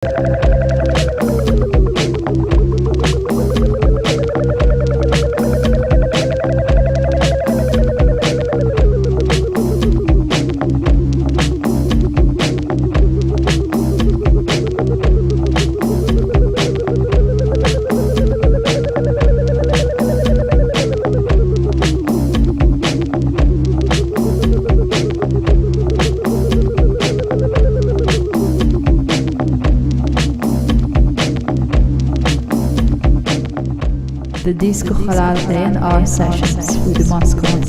The Disco Halal A&R sessions with the Moscoman.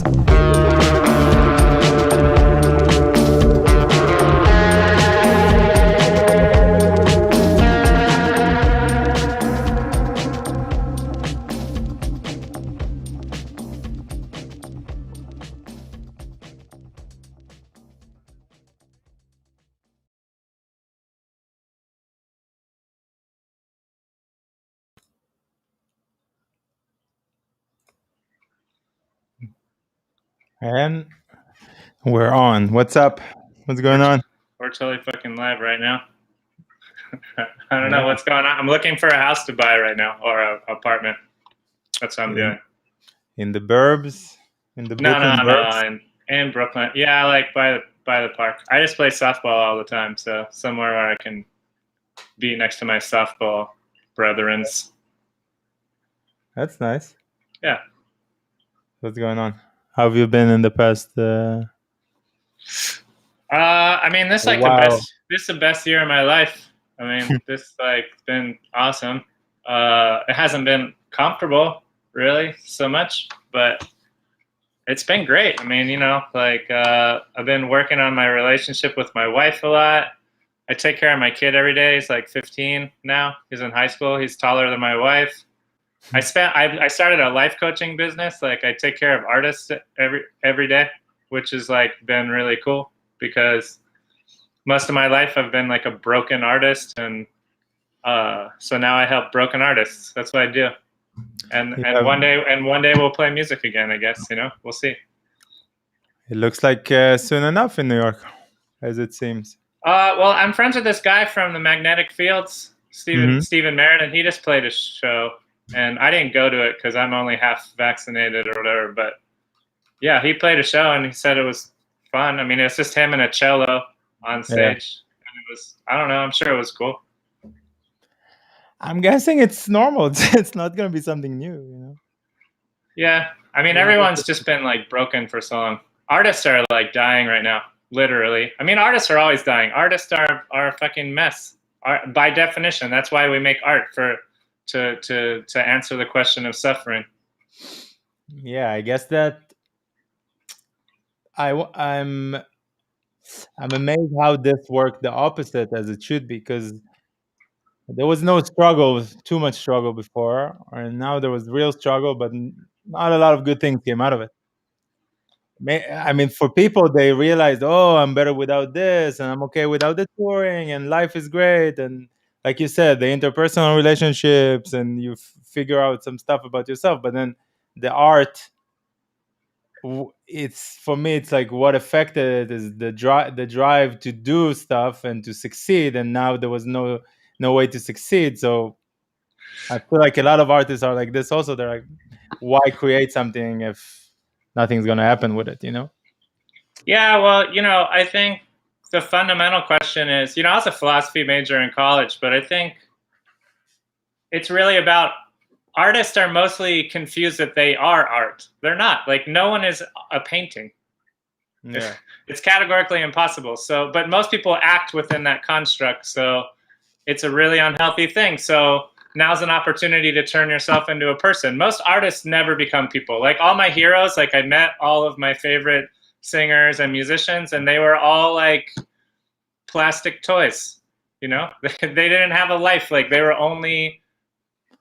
And we're on. What's up? What's going on? We're totally fucking live right now. I don't know what's going on. I'm looking for a house to buy right now, or an apartment. That's what I'm doing. In the burbs? In the Brooklyn burbs? No, in Brooklyn. Yeah, like by the park. I just play softball all the time, so somewhere where I can be next to my softball brethrens. That's nice. Yeah. What's going on? How have you been in the past? I mean, this like Wow. this is the best year of my life. I mean, this like been awesome. It hasn't been comfortable really so much, but it's been great. I mean, you know, like I've been working on my relationship with my wife a lot. I take care of my kid every day. He's like 15 now. He's in high school. He's taller than my wife. I started a life coaching business. Like I take care of artists every day, which has like been really cool because most of my life I've been like a broken artist, and so now I help broken artists. That's what I do. And one day we'll play music again, I guess, you know. We'll see. It looks like soon enough in New York, as it seems. Well, I'm friends with this guy from the Magnetic Fields, Stephen Merritt, and he just played a show, and I didn't go to it because I'm only half vaccinated or whatever. But yeah, he played a show and he said it was fun. I mean, it's just him and a cello on stage, and it was, I don't know, I'm sure it was cool. I'm guessing it's normal. It's not going to be something new, you know? Yeah. I mean, everyone's just been like broken for so long. Artists are like dying right now, literally. I mean, artists are always dying. Artists are a fucking mess. By definition, that's why we make art, to answer the question of suffering. Yeah, I guess that I'm amazed how this worked the opposite as it should be, because there was no struggle, too much struggle before, and now there was real struggle, but not a lot of good things came out of it. I mean, for people, they realized, oh, I'm better without this, and I'm okay without the touring, and life is great. And like you said, the interpersonal relationships, and you figure out some stuff about yourself. But then the art, it's, for me, it's like what affected it is the drive to do stuff and to succeed. And now there was no way to succeed. So I feel like a lot of artists are like this also. They're like, why create something if nothing's going to happen with it, you know? Yeah, well, you know, I think the fundamental question is, you know, I was a philosophy major in college, but I think it's really about, artists are mostly confused that they are art. They're not. Like, no one is a painting. Yeah. It's categorically impossible. So, but most people act within that construct. So it's a really unhealthy thing. So now's an opportunity to turn yourself into a person. Most artists never become people. Like all my heroes, like I met all of my favorite singers and musicians, and they were all like plastic toys, you know? They didn't have a life. Like they were only,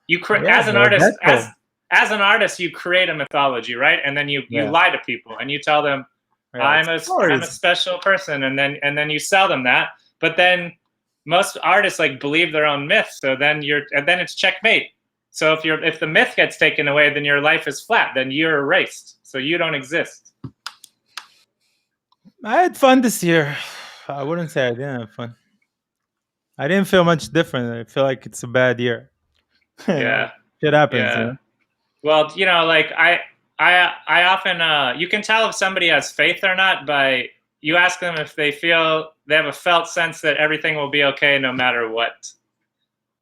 as an artist, you create a mythology, right? And then you lie to people and you tell them, I'm a special person, and then you sell them that. But then most artists like believe their own myths, so then it's checkmate. So if the myth gets taken away, then your life is flat. Then you're erased. So you don't exist. I had fun this year. I wouldn't say I didn't have fun. I didn't feel much different. I feel like it's a bad year. Yeah. Shit happens, Yeah. Well, like I often you can tell if somebody has faith or not by you ask them if they have a felt sense that everything will be okay no matter what.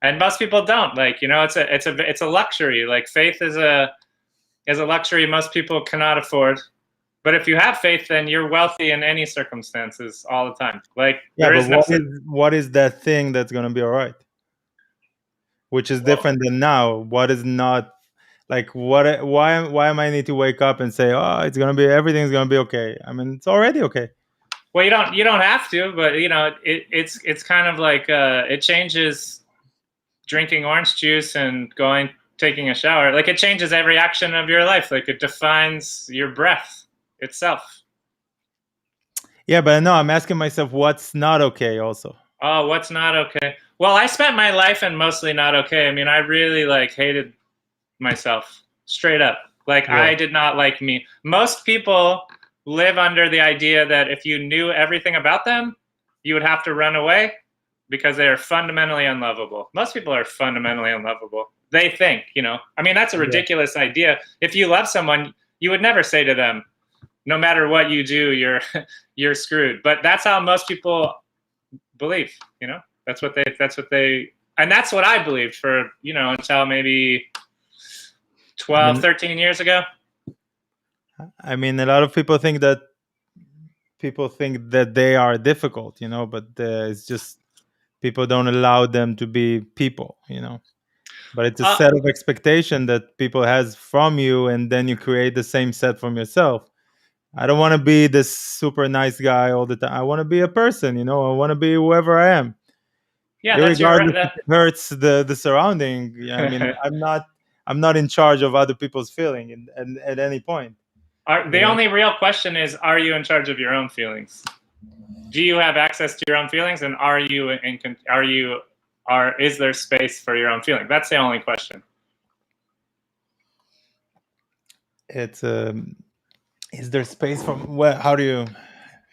And most people don't. It's a luxury. Like faith is a luxury most people cannot afford. But if you have faith, then you're wealthy in any circumstances all the time. Like Yeah, there but is no what is that thing that's gonna be all right? Which is well, different than now. What is not like what? Why am I need to wake up and say, oh, it's gonna be everything's gonna be okay? I mean, it's already okay. well, you don't have to, but it's kind of like it changes drinking orange juice and taking a shower. Like it changes every action of your life. Like it defines your breath itself. Yeah, but no, I'm asking myself what's not okay also. Oh, what's not okay? Well, I spent my life in mostly not okay. I mean, I really hated myself straight up. Like Yeah. I did not like me. Most people live under the idea that if you knew everything about them, you would have to run away because they are fundamentally unlovable. Most people are fundamentally unlovable. They think, I mean, that's a ridiculous idea. If you love someone, you would never say to them, no matter what you do, you're screwed. But that's how most people believe, that's what they, and that's what I believed for, until maybe 12, 13 years ago. I mean, a lot of people think that they are difficult, but it's just people don't allow them to be people, But it's a set of expectation that people has from you, and then you create the same set from yourself. I don't want to be this super nice guy all the time. I want to be a person, I want to be whoever I am. Yeah, Irregardless if it hurts the surrounding. I mean, I'm not in charge of other people's feeling at any point. The only real question is, are you in charge of your own feelings? Do you have access to your own feelings, and is there space for your own feeling? That's the only question. It's is there space from where? How do you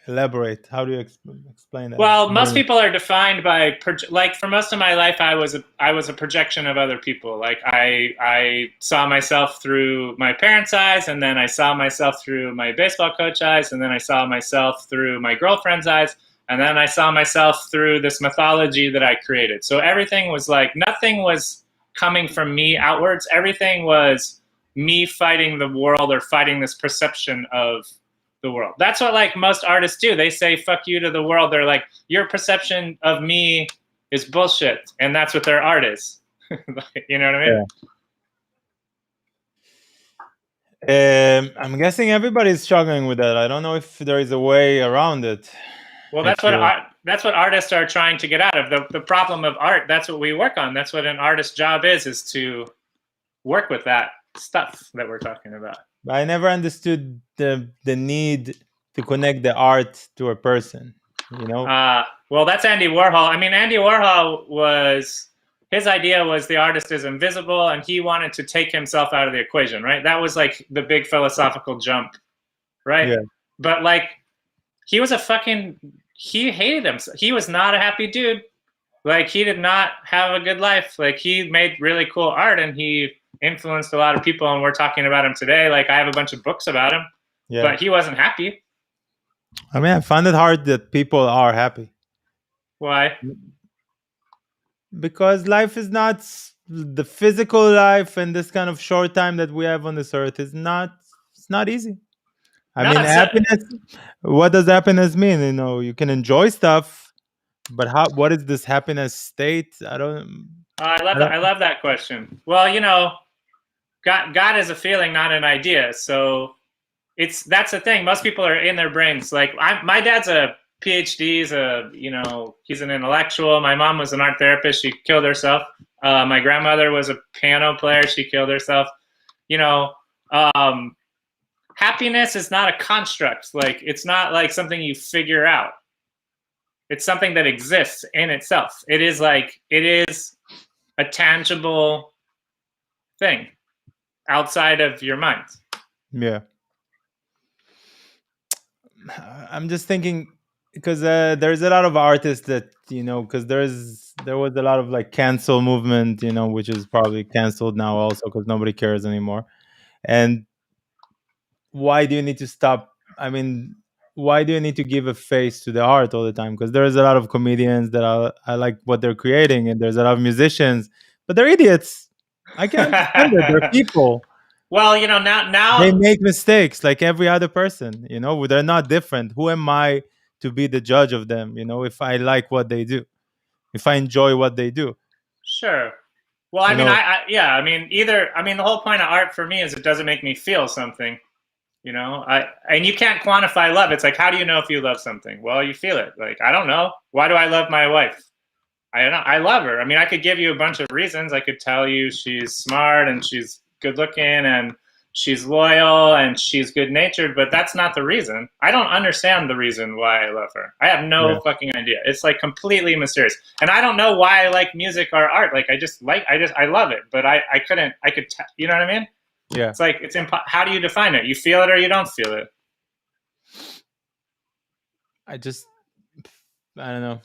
elaborate? How do you explain that? Well, most people are defined by for most of my life, I was a projection of other people. Like I saw myself through my parents' eyes, and then I saw myself through my baseball coach eyes, and then I saw myself through my girlfriend's eyes, and then I saw myself through this mythology that I created. So everything was nothing was coming from me outwards. Everything was me fighting the world or fighting this perception of the world. That's what most artists do. They say fuck you to the world. They're like, your perception of me is bullshit, and that's what their art is. You know what I mean? Yeah. I'm guessing everybody's struggling with that. I don't know if there is a way around it. Well, that's what artists are trying to get out of. The problem of art, that's what we work on. That's what an artist's job is to work with that stuff that we're talking about. I never understood the need to connect the art to a person, Well, that's Andy Warhol. I mean, Andy Warhol his idea was the artist is invisible, and he wanted to take himself out of the equation, right? That was the big philosophical jump, right? Yeah. But he was he hated himself. He was not a happy dude. He did not have a good life. He made really cool art, and he influenced a lot of people, and we're talking about him today. I have a bunch of books about him, but he wasn't happy. I mean, I find it hard that people are happy. Why? Because life is not the physical life, and this kind of short time that we have on this earth is not. It's not easy. I mean, happiness. What does happiness mean? You can enjoy stuff, but what is this happiness state? I don't. I love that question. Well, God is a feeling, not an idea. So that's the thing. Most people are in their brains. My dad's a PhD. He's an intellectual. My mom was an art therapist. She killed herself. My grandmother was a piano player. She killed herself. Happiness is not a construct. It's not something you figure out. It's something that exists in itself. It is a tangible thing outside of your mind. Yeah. I'm just thinking, because there's a lot of artists that, because there was a lot of like cancel movement, which is probably canceled now also because nobody cares anymore. And why do you need to stop? I mean, why do you need to give a face to the art all the time? Because there's a lot of comedians that I like what they're creating, and there's a lot of musicians, but they're idiots. I can understand that they're people. Well, now They make mistakes like every other person. They're not different. Who am I to be the judge of them? If I like what they do, if I enjoy what they do. sure. Well, I mean, yeah, I mean, the whole point of art for me is it doesn't make me feel something. And you can't quantify love. It's like, how do you know if you love something? Well, you feel it. Like, I don't know. Why do I love my wife? I don't know. I love her. I mean, I could give you a bunch of reasons. I could tell you she's smart and she's good looking and she's loyal and she's good natured, but that's not the reason. I don't understand the reason why I love her. I have no fucking idea. It's like completely mysterious. And I don't know why I like music or art. Like, I love it, but you know what I mean? Yeah. It's like, how do you define it? You feel it or you don't feel it? I don't know.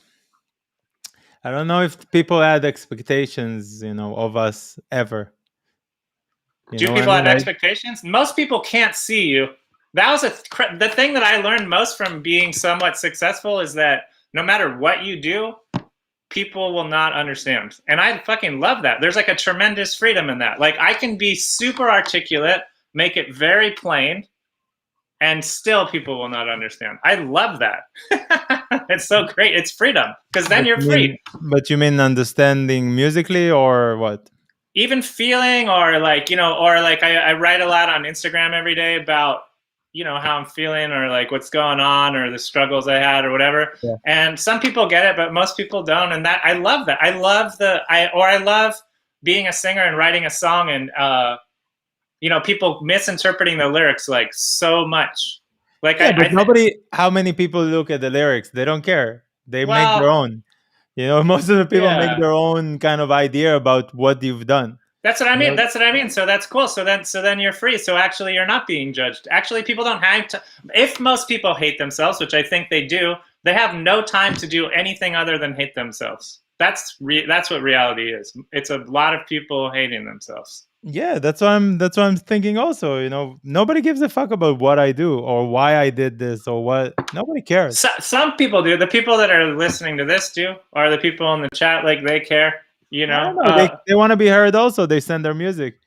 I don't know if people had expectations, of us ever. Do people have expectations? Most people can't see you. That was the thing that I learned most from being somewhat successful is that no matter what you do, people will not understand. And I fucking love that. There's like a tremendous freedom in that. Like, I can be super articulate, make it very plain, and still people will not understand. I love that. It's so great. It's freedom, because then you're free. But you mean understanding musically or what? Even feeling, or like, or like I write a lot on Instagram every day about, how I'm feeling or like what's going on or the struggles I had or whatever. Yeah. And some people get it, but most people don't. And I love that. I love being a singer and writing a song and, people misinterpreting the lyrics like so much. Like, how many people look at the lyrics? They don't care. They make their own. Most of the people make their own kind of idea about what you've done. That's what I mean. That's what I mean. So that's cool. So then you're free. So actually you're not being judged. Actually, people don't have to. If most people hate themselves, which I think they do, they have no time to do anything other than hate themselves. That's what reality is. It's a lot of people hating themselves. Yeah, that's what I'm thinking also. Nobody gives a fuck about what I do or why I did this or what. Nobody cares. Some people do. The people that are listening to this do, or the people in the chat, like, they care. I don't know. They want to be heard also. They send their music.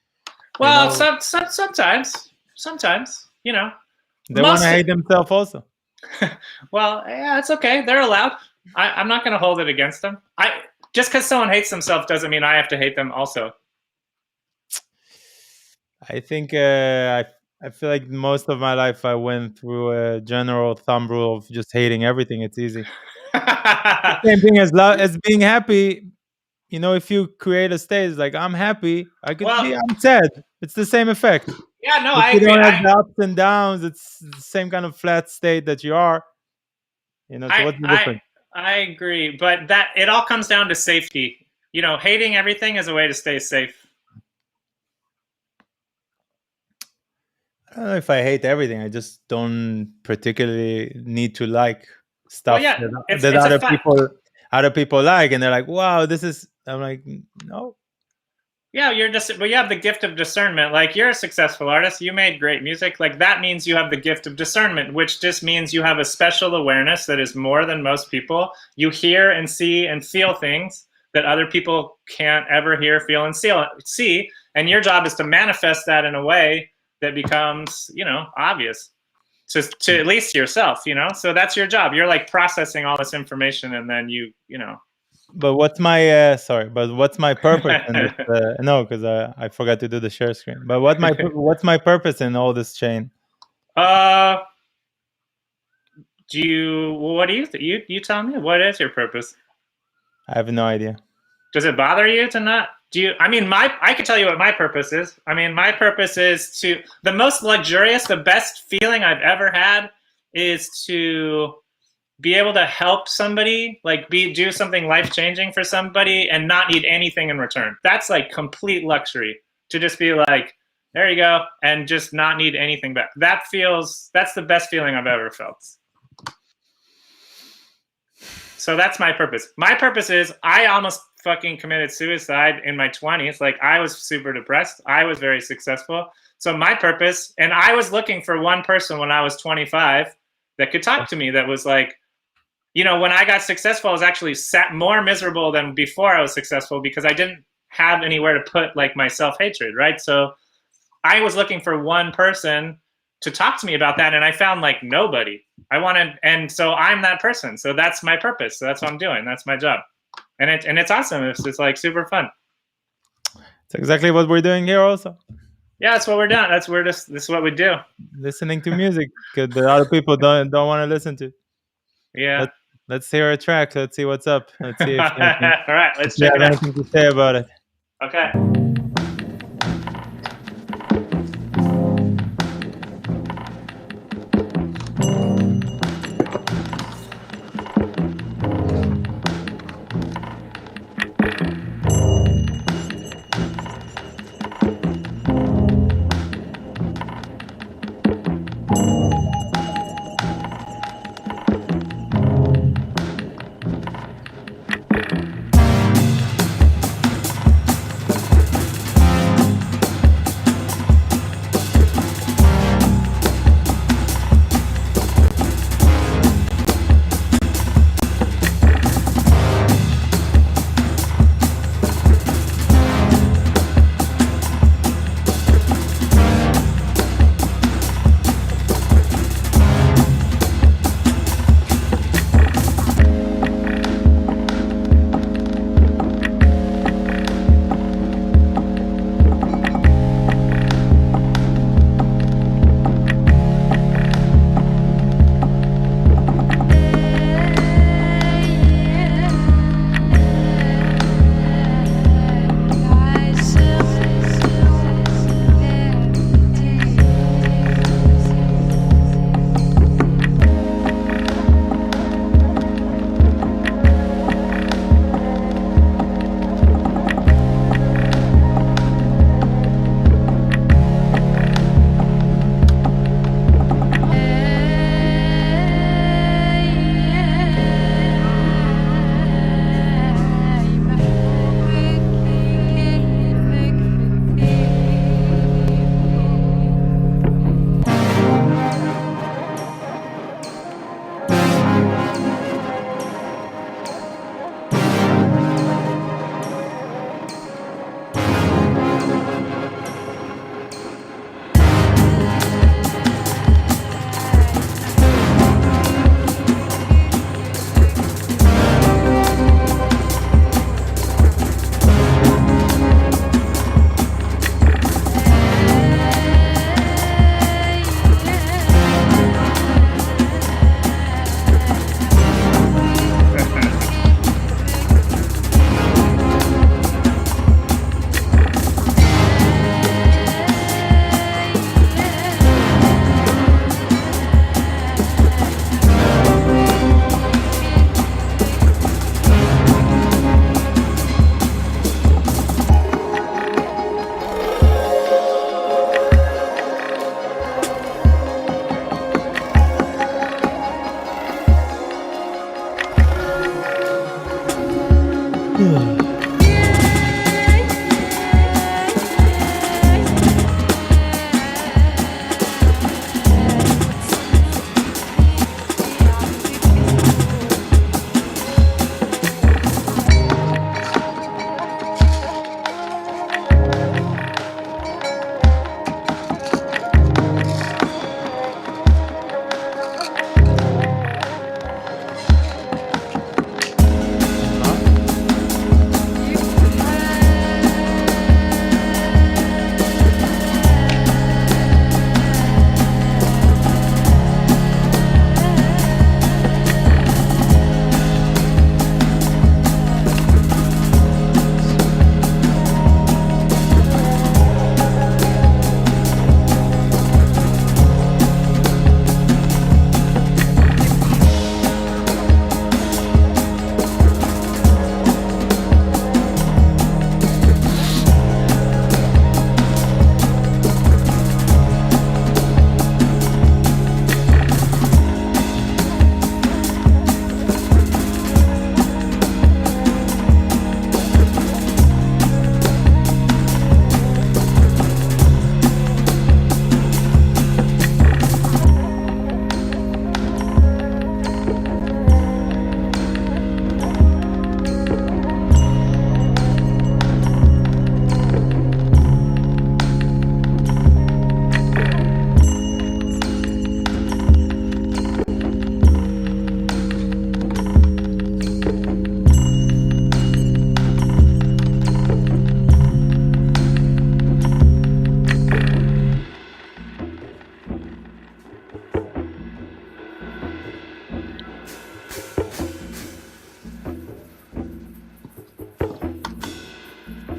Well, sometimes, they want to hate themselves also. Well, yeah, it's okay. They're allowed. I'm not going to hold it against them. Just because someone hates themselves doesn't mean I have to hate them also. I think I feel like most of my life I went through a general thumb rule of just hating everything. It's easy. The same thing as being happy. If you create a stage like I'm happy, I'm sad. It's the same effect. Yeah, no, I agree. You don't have the ups and downs. It's the same kind of flat state that you are. So what's the difference? I agree, but that it all comes down to safety. Hating everything is a way to stay safe. I don't know if I hate everything. I just don't particularly need to like stuff that other people like, and they're like, "Wow, this is." I'm like, no. Yeah, but you have the gift of discernment. Like, you're a successful artist. You made great music. Like, that means you have the gift of discernment, which just means you have a special awareness that is more than most people. You hear and see and feel things that other people can't ever hear, feel, and see. And your job is to manifest that in a way that becomes, obvious to at least yourself, So that's your job. You're like processing all this information, and then you. But what's my what's my purpose in this? No, because I forgot to do the share screen. But what's my purpose in all this chain? What do you think? You tell me. What is your purpose? I have no idea. Does it bother you to not? I can tell you what my purpose is. My purpose is the most luxurious, the best feeling I've ever had is to be able to help somebody, like do something life-changing for somebody and not need anything in return. That's like complete luxury, to just be like, there you go, and just not need anything back. That's the best feeling I've ever felt. So that's my purpose. My purpose is I almost fucking committed suicide in my 20s. Like I was super depressed. I was very successful. So my purpose, and I was looking for one person when I was 25 that could talk to me, that was like, you know, when I got successful, I was actually more miserable than before I was successful because I didn't have anywhere to put like my self-hatred, right? So I was looking for one person to talk to me about that, and I found like nobody. And so I'm that person. So that's my purpose. So that's what I'm doing. That's my job, and it's awesome. It's like super fun. It's exactly what we're doing here, also. Yeah, that's what we're doing. This is what we do. Listening to music because the other people don't want to listen to. Yeah. Let's hear a track. Let's see what's up. Let's see if All right, let's check you it have out. anything to say about it. Okay.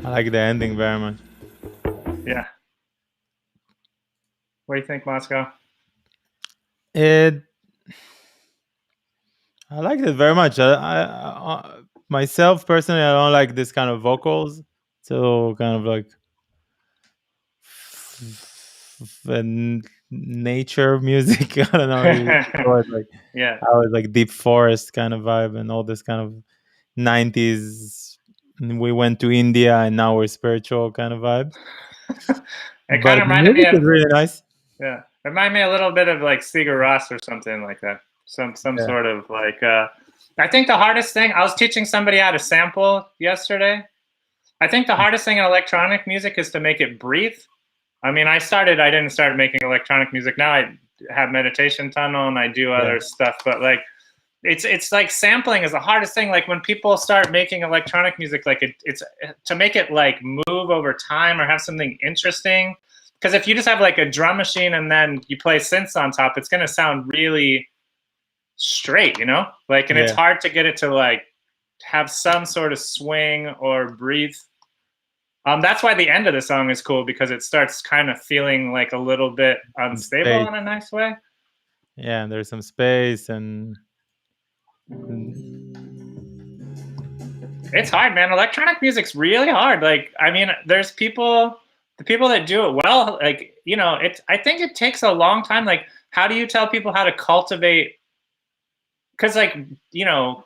I like the ending very much. Yeah. What do you think, Moscow? It I liked it very much. Myself personally, I don't like this kind of vocals. So kind of like and nature music. I don't know. It was like Yeah. I was like deep forest kind of vibe and all this kind of 90s. We went to India and now we're spiritual kind of vibe. It But kind of the reminded me music of, is really nice. yeah, it reminded me a little bit of like Sigur Rós or something like that. Some Yeah. sort of like I think the hardest thing, I was teaching somebody how to sample yesterday. I think the hardest thing in electronic music is to make it breathe. I mean, I didn't start making electronic music. Now I have Meditation Tunnel and I do Yeah. other stuff, but like it's like sampling is the hardest thing. Like when people start making electronic music, like it's to make it like move over time or have something interesting. Because if you just have like a drum machine and then you play synths on top, it's gonna sound really straight, you know? Like, and it's Yeah. hard to get it to like have some sort of swing or breathe. That's why the end of the song is cool because it starts kind of feeling like a little bit Some unstable space. in a nice way. Yeah, and there's some space and It's hard, man. Electronic music's really hard. Like, I mean, there's the people that do it well, like, you know, I think it takes a long time. Like, how do you tell people how to cultivate? Because, like, you know,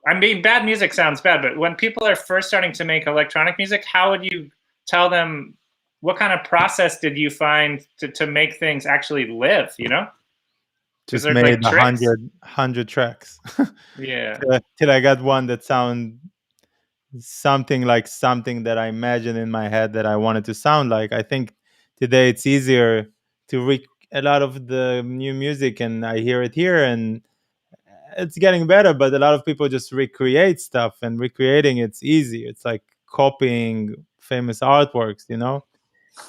I mean, bad music sounds bad, but when people are first starting to make electronic music, how would you tell them what kind of process did you find to make things actually live, you know? Is just there made like a tricks? hundred tracks Yeah. till I got one that sound something like something that I imagined in my head that I wanted to sound like. I think today it's easier to a lot of the new music, and I hear it here, and it's getting better. But a lot of people just recreate stuff, and recreating it's easy. It's like copying famous artworks, you know.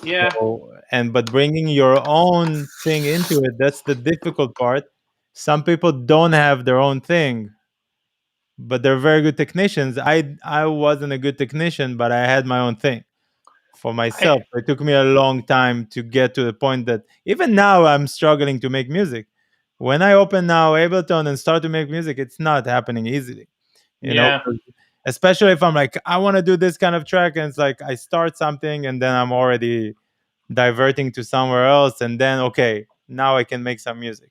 Yeah. So, and but bringing your own thing into it, that's the difficult part. Some people don't have their own thing, but they're very good technicians. I wasn't a good technician, but I had my own thing for I, myself. It took me a long time to get to the point that even now I'm struggling to make music. When I open now Ableton and start to make music, it's not happening easily, you know. yeah. 'Cause especially if I'm like, I want to do this kind of track, and it's like I start something and then I'm already diverting to somewhere else, and then okay, now I can make some music,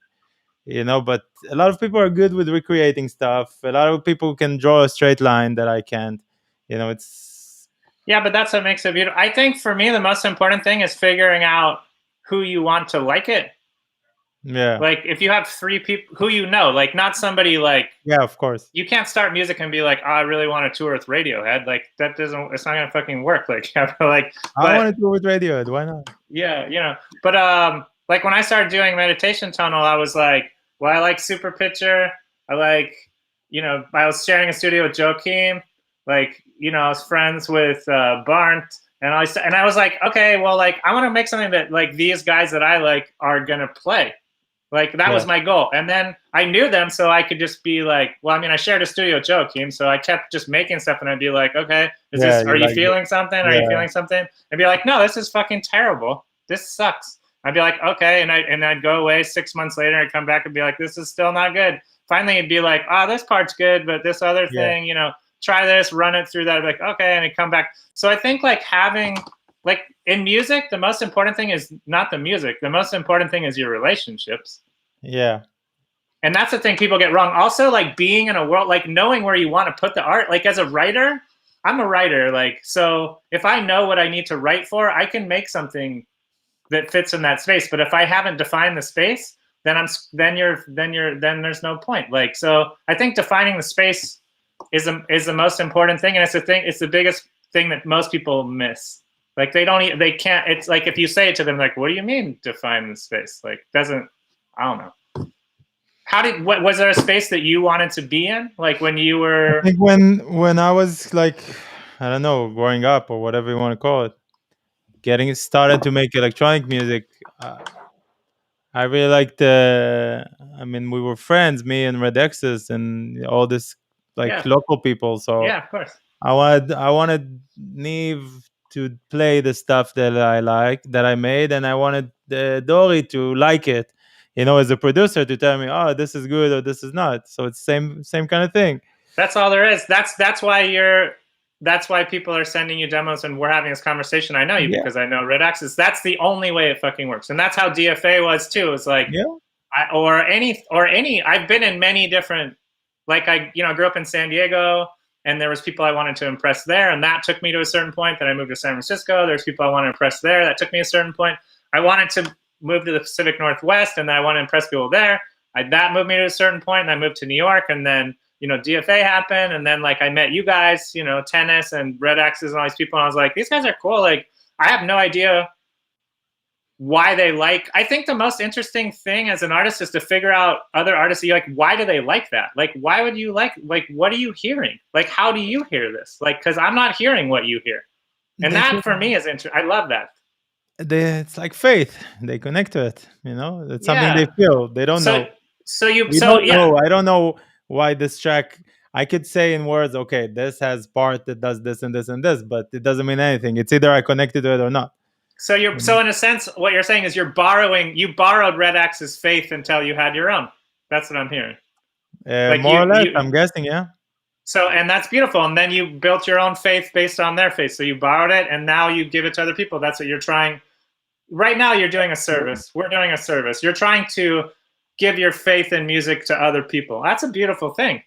you know. But a lot of people are good with recreating stuff. A lot of people can draw a straight line that I can't, you know. It's Yeah, but that's what makes it beautiful. I think for me, the most important thing is figuring out who you want to like it. yeah, Like, if you have three people who you know, like, not somebody like, yeah, of course. you can't start music and be like, oh, I really want to tour with Radiohead. Like, that doesn't, it's not gonna fucking work. Like, like, I but want to do it with Radiohead. Why not? yeah, you know, but like when I started doing Meditation Tunnel, I was like, well, I like Super Pitcher. I like, you know, I was sharing a studio with Joakim. Like, you know, I was friends with Barnt, and I was like, okay, well, like I want to make something that like these guys that I like are gonna play. Like that Yeah, was my goal, and then I knew them, so I could just be like, well, I mean, I shared a studio with Joakim, so I kept just making stuff, and I'd be like, okay, is yeah, this? Are you you like it. feeling something? Are you Yeah, feeling something? And be like, no, this is fucking terrible. This sucks. I'd be like, okay, and I'd go away 6 months later, I'd come back and be like, this is still not good. Finally, it'd be like, oh, this part's good, but this other yeah, thing, you know, try this, run it through that. I'd be like, okay, and I'd come back. So I think like having like in music, the most important thing is not the music. The most important thing is your relationships. yeah, And that's the thing people get wrong. Also, like being in a world, like knowing where you want to put the art. Like as a writer, I'm a writer. Like, so if I know what I need to write for, I can make something that fits in that space. But if I haven't defined the space, then there's no point. Like, so I think defining the space is the most important thing. And it's the biggest thing that most people miss. Like they can't, it's like, if you say it to them, like, what do you mean define the space? Like, doesn't, I don't know. What was there a space that you wanted to be in? Like when you I were, think when I was like, I don't know, growing up or whatever you want to call it, getting started to make electronic music, I really liked I mean, we were friends, me and Red X's and all this like yeah, local people. So yeah, of course. I wanted Neve to play the stuff that I like, that I made, and I wanted Dory to like it. As a producer, to tell me, oh, this is good or this is not. So it's same kind of thing. That's all there is. That's why that's why people are sending you demos and we're having this conversation. I know you Yeah, because I know Red Axis. That's the only way it fucking works. And that's how DFA was too. It's like yeah, or any I've been in many different, like I grew up in San Diego and there was people I wanted to impress there and that took me to a certain point. Then I moved to San Francisco. There's people I want to impress there. That took me a certain point. I wanted to move to the Pacific Northwest and then I want to impress people there. That moved me to a certain point and I moved to New York and then DFA happened, and then like I met you guys, Tennis and Red Axes and all these people, and I was like, these guys are cool. Like I have no idea why they like. I think the most interesting thing as an artist is to figure out other artists. You're like, why do they like that? Like, why would you like what are you hearing? Like, how do you hear this? Like, because I'm not hearing what you hear, and that for me is interesting. I love that. it's like faith. They connect to it. It's something Yeah. they feel. They don't know. We don't yeah. know. I don't know why this track. I could say in words, okay, this has part that does this and this and this, but it doesn't mean anything. It's either I connected to it or not. So in a sense, what you're saying is you borrowed Red Axe's faith until you had your own. That's what I'm hearing. More or less, I'm guessing, yeah. So, and that's beautiful. And then you built your own faith based on their faith. So you borrowed it and now you give it to other people. That's what you're trying. Right now you're doing a service. We're doing a service. You're trying to give your faith in music to other people. That's a beautiful thing.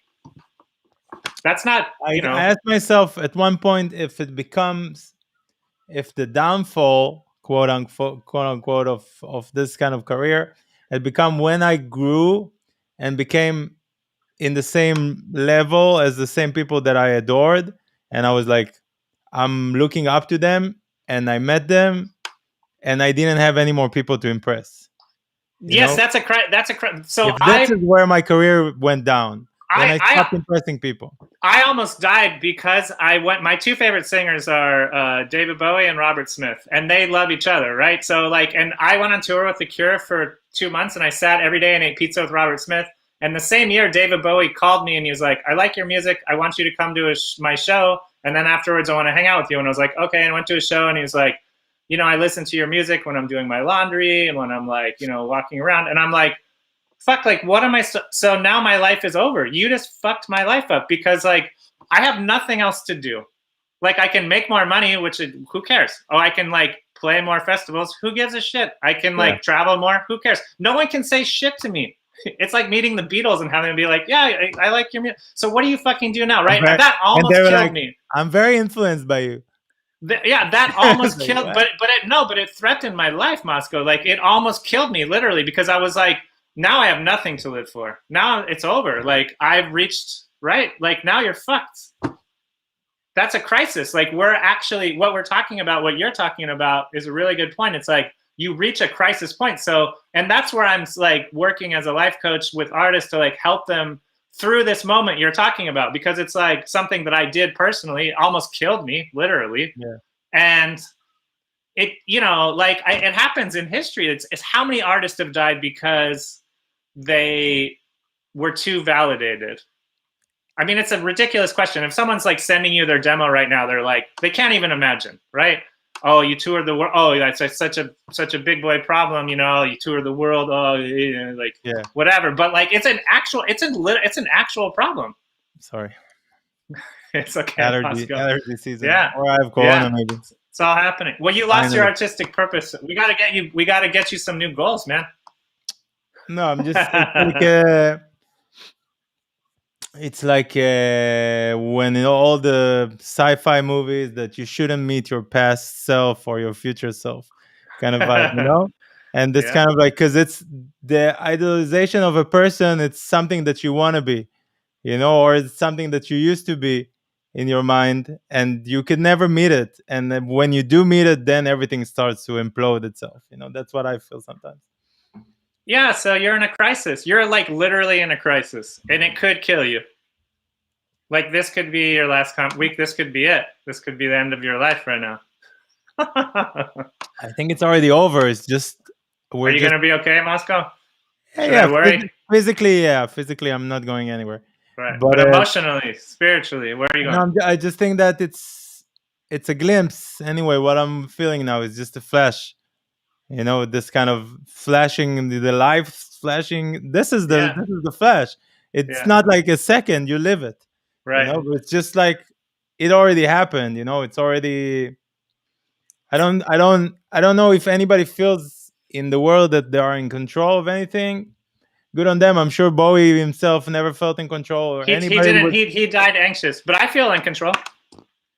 That's not, I asked myself at one point if the downfall, quote unquote, of this kind of career had become when I grew and became in the same level as the same people that I adored. And I was like, I'm looking up to them and I met them and I didn't have any more people to impress. Yes, that's a so this is where my career went down. When I stopped impressing people. I almost died because my two favorite singers are David Bowie and Robert Smith, and they love each other, right? So and I went on tour with The Cure for 2 months, and I sat every day and ate pizza with Robert Smith. And the same year, David Bowie called me, and he was like, I like your music. I want you to come to my show, and then afterwards I want to hang out with you. And I was like, okay, and I went to a show, and he was like, I listen to your music when I'm doing my laundry and when I'm like, walking around. And I'm like, fuck, like, what am I? So now my life is over. You just fucked my life up because like I have nothing else to do. Like I can make more money, which who cares? Oh, I can like play more festivals. Who gives a shit? I can like travel more. Who cares? No one can say shit to me. It's like meeting the Beatles and having to be like, yeah, I like your music. So what do you fucking do now, right? That almost killed me. I'm very influenced by you. That almost killed, but it threatened my life, Moscow. Like it almost killed me, literally, because I was like, now I have nothing to live for. Now it's over. Like I've reached, right? Like now you're fucked. That's a crisis. Like what we're talking about, what you're talking about is a really good point. It's like you reach a crisis point. So, and that's where I'm like working as a life coach with artists to like help them through this moment you're talking about, because it's like something that I did personally. It almost killed me, literally. Yeah. And it, it happens in history. It's how many artists have died because they were too validated. I mean, it's a ridiculous question. If someone's like sending you their demo right now, they're like, they can't even imagine, right? Oh, you toured the world. Oh, that's such a big boy problem. You tour the world. Oh, whatever. But like, it's an actual problem. Sorry. It's okay. Allergy season. Yeah. Or I have corona maybe. It's all happening. Well, you lost your artistic purpose. We got to get you some new goals, man. No, I'm just it's like when in all the sci-fi movies that you shouldn't meet your past self or your future self kind of vibe, And it's kind of like, because it's the idealization of a person. It's something that you want to be, or it's something that you used to be in your mind, and you could never meet it. And then when you do meet it, then everything starts to implode itself. That's what I feel sometimes. Yeah, so you're in a crisis. You're like literally in a crisis, and it could kill you. Like this could be your last week. This could be it. This could be the end of your life right now. I think it's already over. It's just Are you gonna be okay, Moscow? Yeah, physically, I'm not going anywhere. Right. But But emotionally, spiritually, where are you going? I just think that it's a glimpse. Anyway, what I'm feeling now is just a flash. This kind of flashing, the life flashing. Yeah. This is the flash. It's Yeah. not like a second you live it. Right. But it's just like it already happened. It's already. I don't know if anybody feels in the world that they are in control of anything. Good on them. I'm sure Bowie himself never felt in control, or He anybody didn't. would. He died anxious, but I feel in control.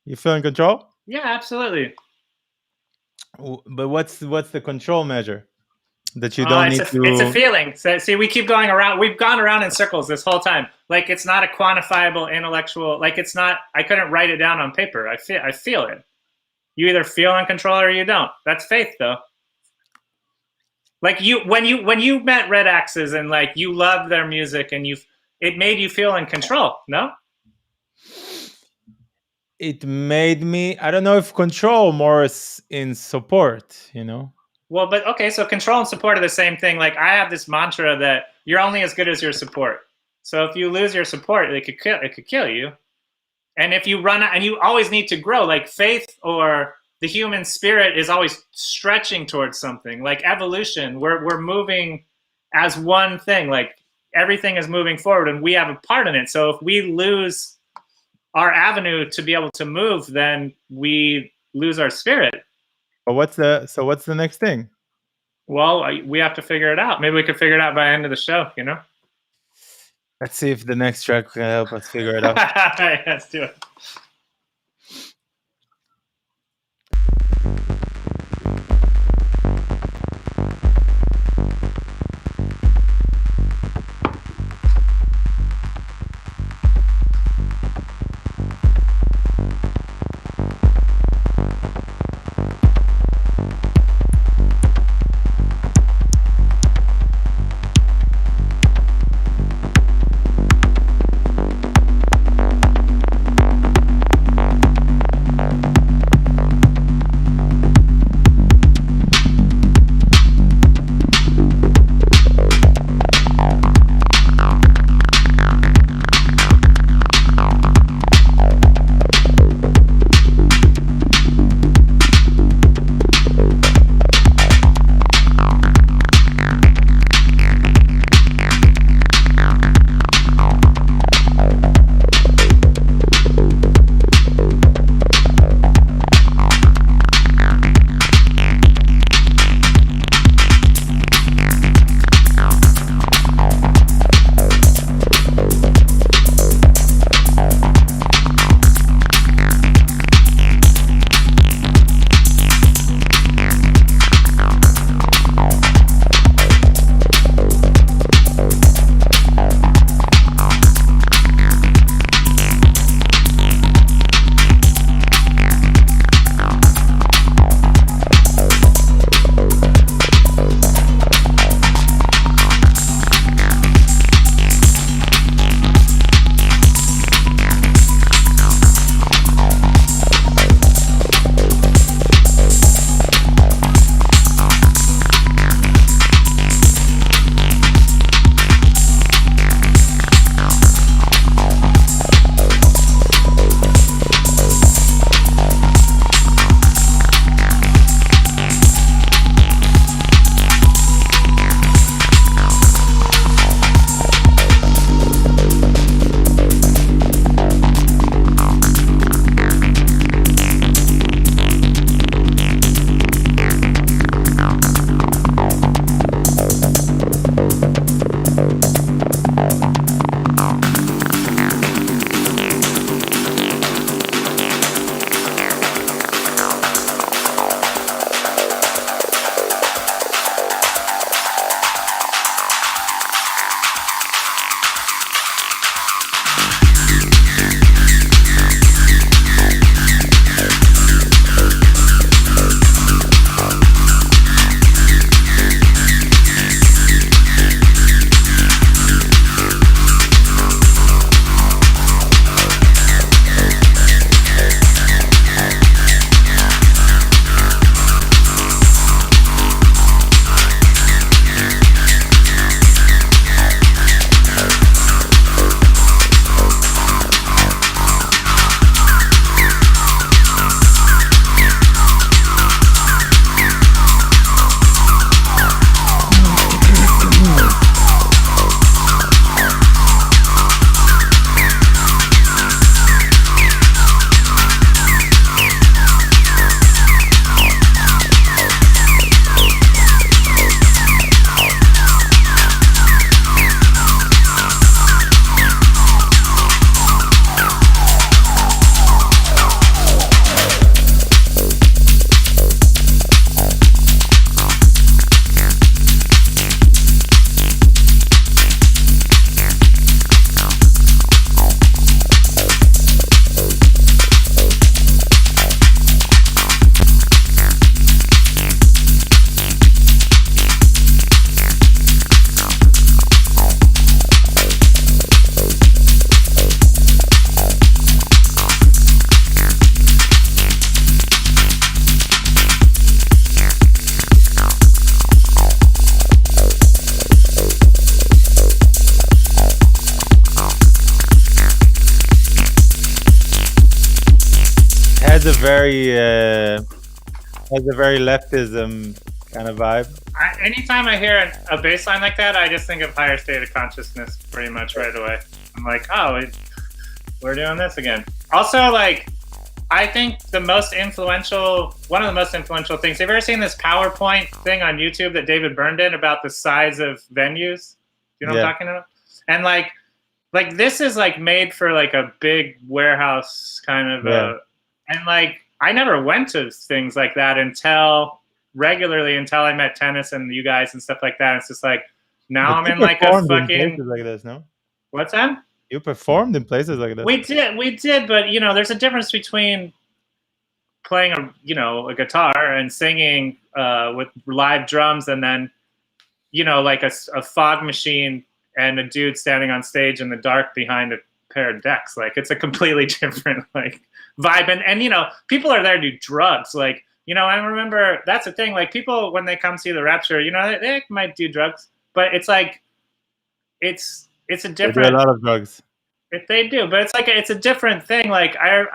You feel in control? Yeah, absolutely. But what's the control measure that you don't It's need it's a to? feeling. So, see, we keep going around. We've gone around in circles this whole time. Like it's not a quantifiable intellectual. Like it's not. I couldn't write it down on paper. I feel it. You either feel in control or you don't. That's faith, though. Like when you met Red Axes and like you loved their music and it made you feel in control. No. It made me. I don't know if control, more in support. Well, but okay, so control and support are the same thing. Like I have this mantra that you're only as good as your support. So if you lose your support, it could kill you. And if you run out, and you always need to grow, like faith or the human spirit is always stretching towards something. Like evolution, we're moving as one thing. Like everything is moving forward, and we have a part in it. So if we lose our avenue to be able to move, then we lose our spirit. But what's the next thing? Well, we have to figure it out. Maybe we could figure it out by the end of the show, Let's see if the next track can help us figure it out. All right, let's do it. has a very leftism kind of vibe. Anytime I hear a bass line like that, I just think of Higher State of Consciousness pretty much right away. I'm like, oh, we're doing this again. Also, like, I think one of the most influential things, have you ever seen this PowerPoint thing on YouTube that David Byrne did about the size of venues? You know what I'm talking about? And like this is like made for like a big warehouse kind of and like I never went to things like that until I met Tennis and you guys and stuff like that. It's just like now I'm in like a fucking places like this, no? What's that? You performed in places like this. We did, but you know, there's a difference between playing a guitar and singing with live drums, and then like a fog machine and a dude standing on stage in the dark behind a pair of decks. Like it's a completely different like vibe, and people are there to do drugs. Like I remember that's the thing. Like people when they come see the Rapture, they might do drugs, but it's like it's a different. They do a lot of drugs. If they do, but it's a different thing. Like I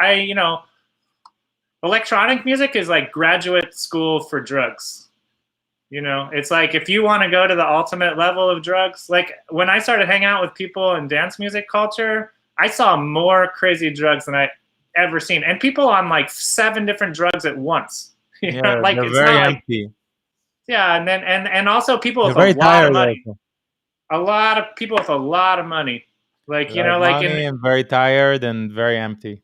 electronic music is like graduate school for drugs. It's like if you want to go to the ultimate level of drugs, like when I started hanging out with people in dance music culture, I saw more crazy drugs than I ever seen, and people on like 7 different drugs at once. Like it's very not empty. Like, yeah, and then and also people with very a lot of money. Also. A lot of people with a lot of money. Like like and very tired and very empty.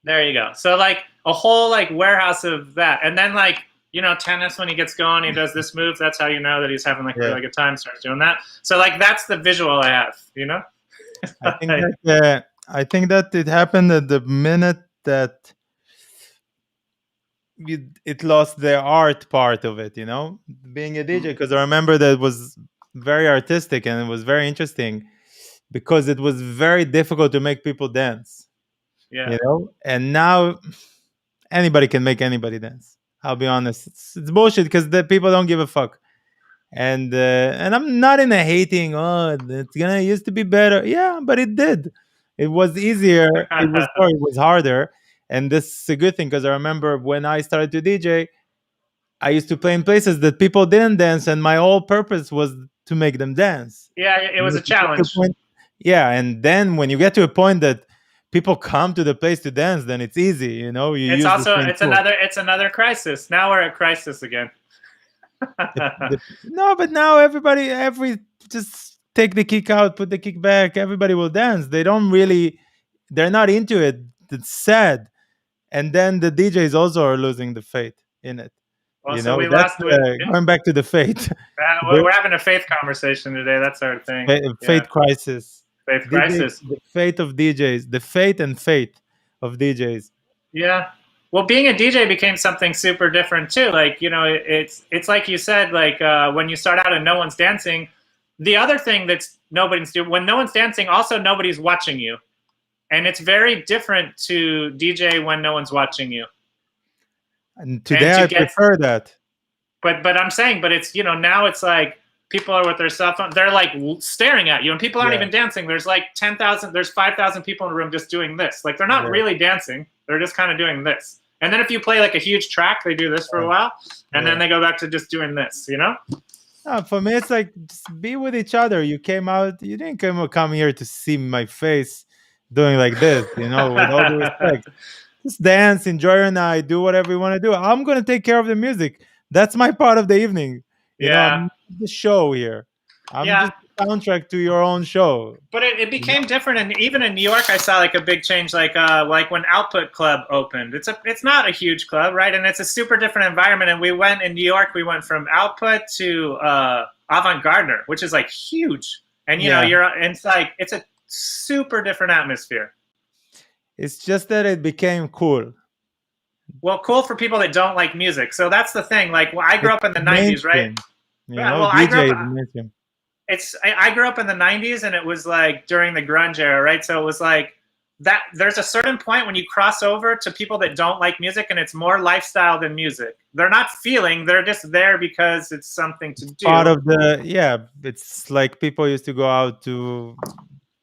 There you go. So like a whole like warehouse of that, and then like Tennis when he gets going, he does this move. That's how you know that he's having like a really good time. Starts doing that. So like that's the visual I have. I think that it happened at the minute that it lost the art part of it. Being a DJ, because I remember that it was very artistic and it was very interesting. Because it was very difficult to make people dance, and now anybody can make anybody dance. I'll be honest, it's bullshit because the people don't give a fuck, and I'm not in a hating. Oh, it's gonna used to be better, yeah, but it did. It was easier. It was harder, and this is a good thing because I remember when I started to DJ, I used to play in places that people didn't dance, and my whole purpose was to make them dance. Yeah, it was a challenge. Yeah, and then when you get to a point that people come to the place to dance, then it's easy, it's another crisis. Now we're at crisis again. No, but now just take the kick out, put the kick back. Everybody will dance. They're not into it. It's sad, and then the DJs also are losing the faith in it. Well, so we lost going back to the faith. We're having a faith conversation today. That's our thing. Faith crisis. Faith crisis. The fate of DJs. The fate and fate of DJs. Yeah. Well, being a DJ became something super different too. Like it's like you said. Like when you start out and no one's dancing. The other thing that's nobody's doing when no one's dancing. Also, nobody's watching you, and it's very different to DJ when no one's watching you. And today I prefer that. But I'm saying, it's now it's like people are with their cell phone. They're like staring at you, and people aren't even dancing. There's like 10,000. There's 5,000 people in the room just doing this. Like they're not really dancing. They're just kind of doing this. And then if you play like a huge track, they do this for a while, and then they go back to just doing this. For me, it's like just be with each other. You came out. You didn't come here to see my face doing like this. With all due respect. Just dance, enjoy your night, do whatever you want to do. I'm going to take care of the music. That's my part of the evening. I'm the show here. I'm just the soundtrack to your own show. But it became different, and even in New York, I saw like a big change. Like when Output Club opened. It's not a huge club, right? And it's a super different environment. And we went in New York. We went from Output to Avant Gardner, which is like huge. And it's a super different atmosphere. It's just that it became cool. Well, cool for people that don't like music. So that's the thing. Like, I grew up in the 90s, right? I grew up in the 90s, and it was like during the grunge era, right? So it was like that. There's a certain point when you cross over to people that don't like music, and it's more lifestyle than music. They're not feeling. They're just there because it's something to do. Part of it's like people used to go out to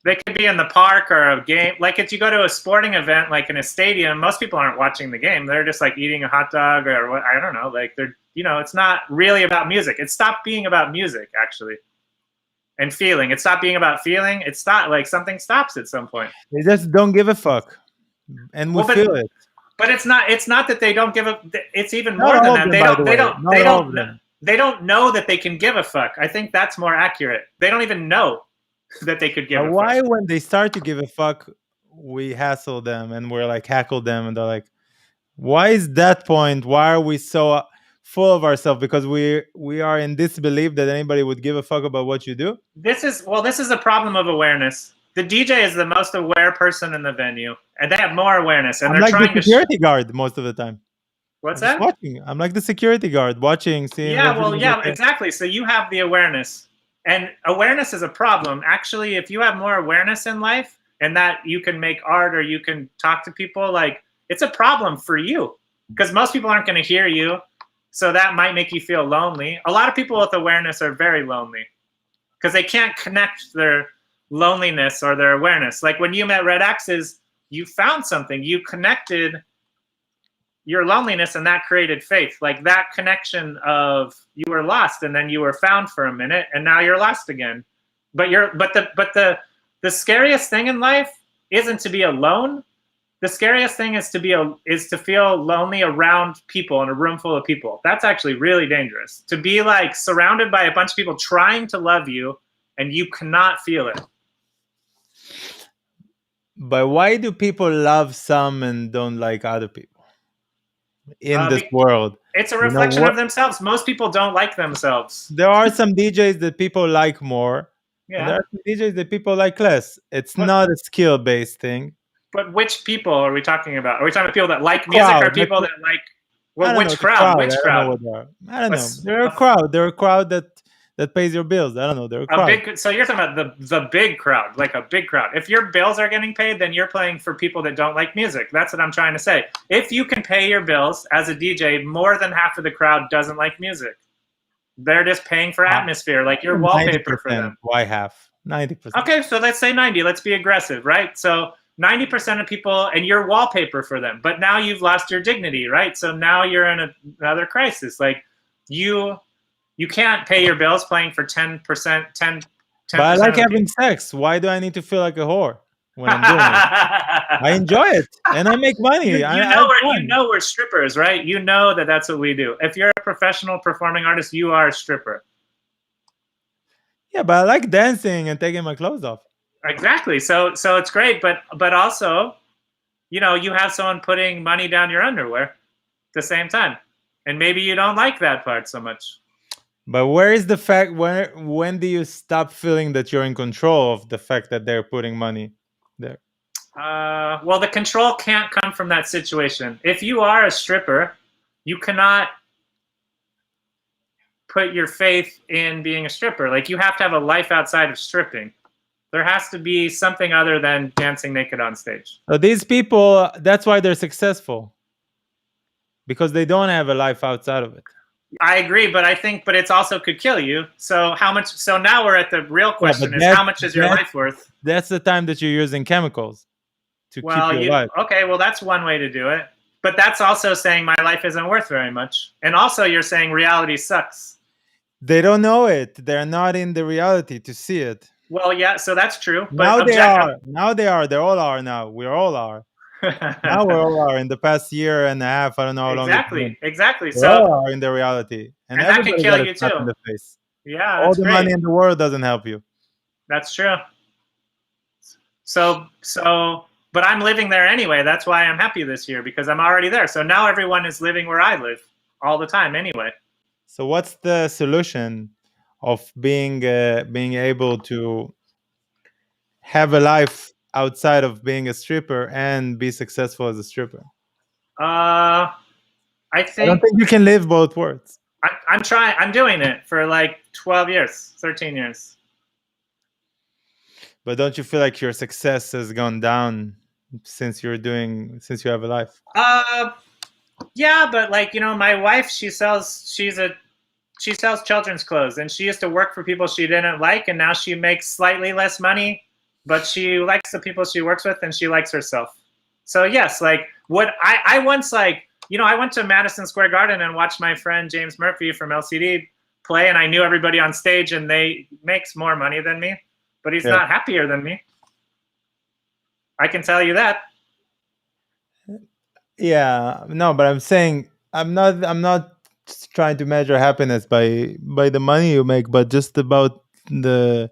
They could be in the park or a game. Like if you go to a sporting event, like in a stadium, most people aren't watching the game. They're just like eating a hot dog or what, I don't know. Like they're, it's not really about music. It stopped being about music actually, and feeling. It stopped being about feeling. It stopped, like something stops at some point. They just don't give a fuck, and we feel it. But it's not that they don't give a. It's even Not more than all of that. them, They by don't. the They way. don't. Not They all of don't. them. They don't know that they can give a fuck. I think that's more accurate. They don't even know that they could give But a why, fuck. when they start to give a fuck, we hassle them and we're like hackle them, and they're like, why is that point? Why are we so full of ourselves? Because we are in disbelief that anybody would give a fuck about what you do. This is a problem of awareness. The DJ is the most aware person in the venue, and they have more awareness, and I'm they're like the trying to. security guard most of the time. What's I'm just that? watching. I'm like the security guard, watching, seeing. Yeah, well, everything's yeah, okay. exactly. So you have the awareness, and awareness is a problem. Actually, if you have more awareness in life, and that you can make art or you can talk to people, like it's a problem for you because most people aren't going to hear you, so that might make you feel lonely. A lot of people with awareness are very lonely because they can't connect their loneliness or their awareness. Like when you met Red X's, you found something, you connected your loneliness, and that created faith. Like that connection of you were lost and then you were found for a minute and now you're lost again. But the scariest thing in life isn't to be alone. The scariest thing is to feel lonely around people in a room full of people. That's actually really dangerous. To be like surrounded by a bunch of people trying to love you and you cannot feel it. But why do people love some and don't like other people in this world? It's a reflection of themselves. Most people don't like themselves. There are some DJs that people like more, and there Yeah. are some DJs that people like less. It's not a skill-based thing. But which people are we talking about? Are we talking about people that like music or people that like which crowd? Which crowd? I don't know. They're a crowd. They're a crowd that pays your bills. I don't know. They're a crowd. So you're talking about the big crowd, like a big crowd. If your bills are getting paid, then you're playing for people that don't like music. That's what I'm trying to say. If you can pay your bills as a DJ, more than half of the crowd doesn't like music. They're just paying for atmosphere, like your wallpaper for them. Why half? 90%. Okay, so let's say 90. Let's be aggressive, right? So 90% of people, and you're wallpaper for them. But now you've lost your dignity, right? So now you're in another crisis. Like you can't pay your bills playing for 10%. But I like having sex. Why do I need to feel like a whore when I'm doing it? I enjoy it, and I make money. You know we're strippers, right? You know that's what we do. If you're a professional performing artist, you are a stripper. Yeah, but I like dancing and taking my clothes off. Exactly. So it's great, but also, you have someone putting money down your underwear at the same time, and maybe you don't like that part so much. But where is the fact? When do you stop feeling that you're in control of the fact that they're putting money there? Well, the control can't come from that situation. If you are a stripper, you cannot put your faith in being a stripper. Like you have to have a life outside of stripping. There has to be something other than dancing naked on stage. So these people, that's why they're successful, because they don't have a life outside of it. I agree, but it's also could kill you. So how much? So now we're at the real question: is how much is your life worth? That's the time that you're using chemicals to keep your life. Okay, well that's one way to do it, but that's also saying my life isn't worth very much, and also you're saying reality sucks. They don't know it. They're not in the reality to see it. Well, yeah, so that's true. But now they are. Now they are. They all are now. We all are. Now we all are. In the past year and a half, I don't know how long. Exactly. We all are in the reality, and that can kill you too. In the face. Yeah, all the money in the world doesn't help you. That's true. So, but I'm living there anyway. That's why I'm happy this year, because I'm already there. So now everyone is living where I live all the time anyway. So what's the solution of being able to have a life outside of being a stripper and be successful as a stripper? I don't think you can live both worlds. I'm trying. I'm doing it for like 12 years, 13 years. But don't you feel like your success has gone down since you have a life? Yeah, but like, my wife, she sells children's clothes, and she used to work for people she didn't like, and now she makes slightly less money but she likes the people she works with and she likes herself. So yes, like what I once like, I went to Madison Square Garden and watched my friend James Murphy from LCD play, and I knew everybody on stage, and they makes more money than me, but he's not happier than me. I can tell you that. Yeah, no, but I'm saying I'm not trying to measure happiness by the money you make, but just about the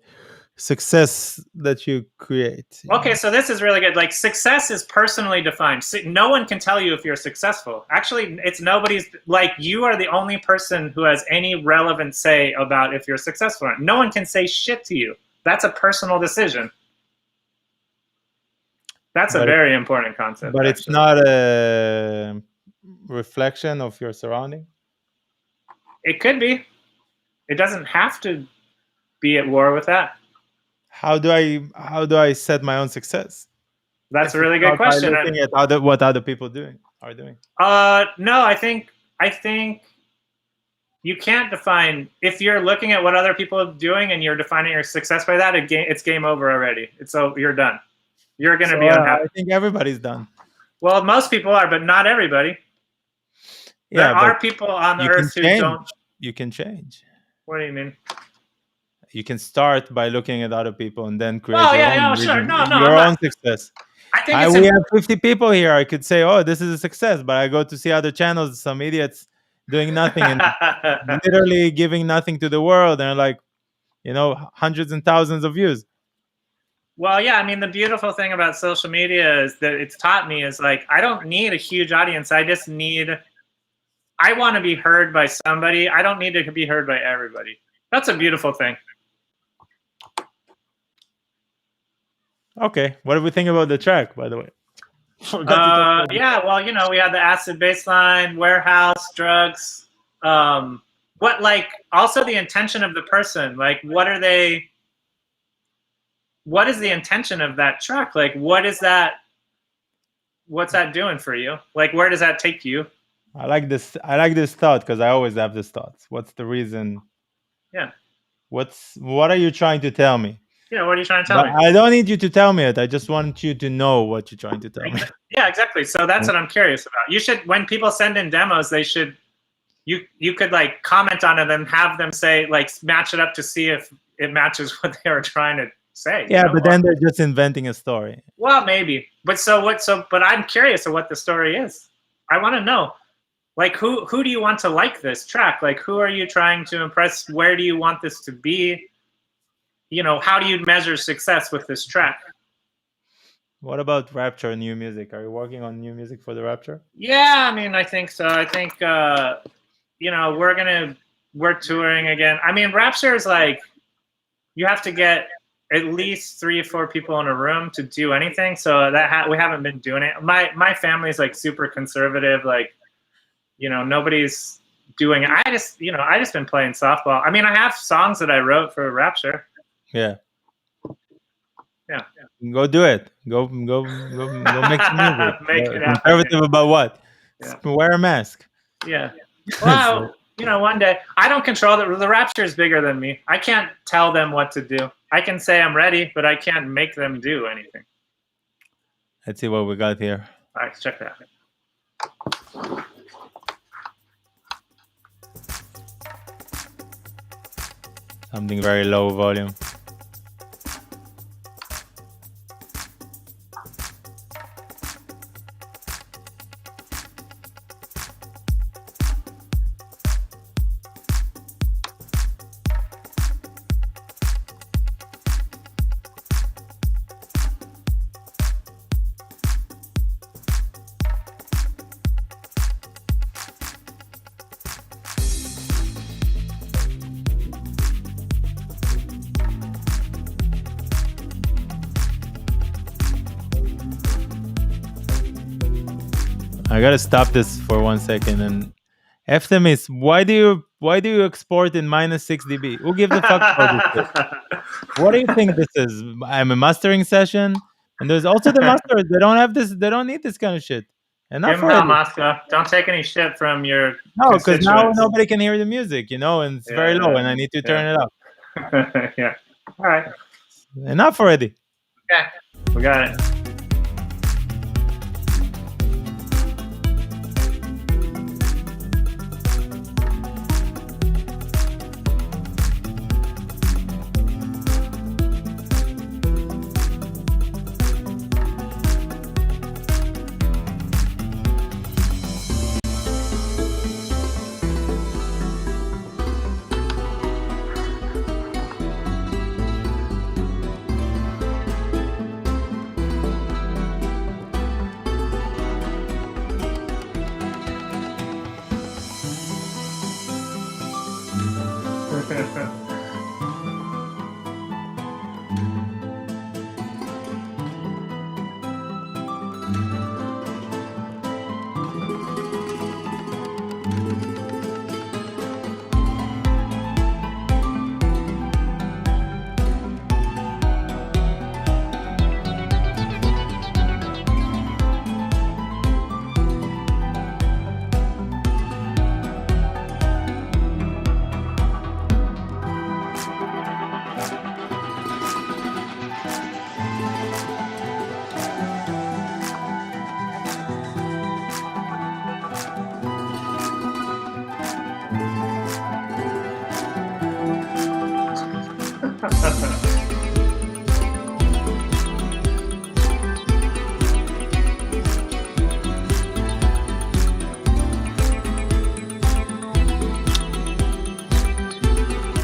success that you create. Okay, so this is really good. Like success is personally defined. No one can tell you if you're successful. Actually, it's nobody's, like you are the only person who has any relevant say about if you're successful or not. No one can say shit to you. That's a personal decision. That's a very important concept. But it's not a reflection of your surrounding. It could be. It doesn't have to be at war with that. How do I set my own success? That's a really good question. By looking at what other people are doing. No, I think you can't define, if you're looking at what other people are doing and you're defining your success by that, it's game over already. You're done. You're going to be unhappy. I think everybody's done. Well, most people are, but not everybody. Yeah, there are people on the earth who don't. You can change. What do you mean? You can start by looking at other people and then create your own success. I think we have 50 people here. I could say, oh, this is a success, but I go to see other channels, some idiots doing nothing and literally giving nothing to the world, and like, hundreds and thousands of views. Well, yeah, I mean, the beautiful thing about social media is that it's taught me is like, I don't need a huge audience. I want to be heard by somebody. I don't need to be heard by everybody. That's a beautiful thing. Okay, what do we think about the track, by the way? Yeah, well, we had the acid baseline, warehouse, drugs. What, like, also the intention of the person. Like, what is the intention of that track? Like, what's that doing for you? Like, where does that take you? I like this thought, because I always have this thought. What's the reason? Yeah. What are you trying to tell me? Yeah, what are you trying to tell me? I don't need you to tell me it. I just want you to know what you're trying to tell me. Yeah, exactly. So that's what I'm curious about. You should, when people send in demos, you could like comment on it and have them say, like, match it up to see if it matches what they were trying to say. Yeah, but then they're just inventing a story. Well, maybe. But but I'm curious of what the story is. I want to know. Like, who do you want to like this track? Like, who are you trying to impress? Where do you want this to be? How do you measure success with this track? What about Rapture new music? Are you working on new music for the Rapture? Yeah, I mean, I think so. I think, we're touring again. I mean, Rapture is like, you have to get at least 3 or 4 people in a room to do anything. So we haven't been doing it. My family is like super conservative. Like, nobody's doing it. I just been playing softball. I mean, I have songs that I wrote for Rapture. Yeah. Yeah. Go do it. Go make some music. Make it happen. Conservative about what? Yeah. Wear a mask. Yeah. Well, one day I don't control the Rapture is bigger than me. I can't tell them what to do. I can say I'm ready, but I can't make them do anything. Let's see what we got here. All right, check that out. Something very low volume. I gotta stop this for 1 second and Eftemis, why do you export in -6 dB? Who gives a fuck about this shit? What do you think this is? I'm a mastering session, and there's also the masters. They don't have this. They don't need this kind of shit. Give them hell, Moscow. Don't take any shit from your. No, because now nobody can hear the music, and it's very low, and I need to turn it up. Yeah. All right. Enough already. Okay, we got it.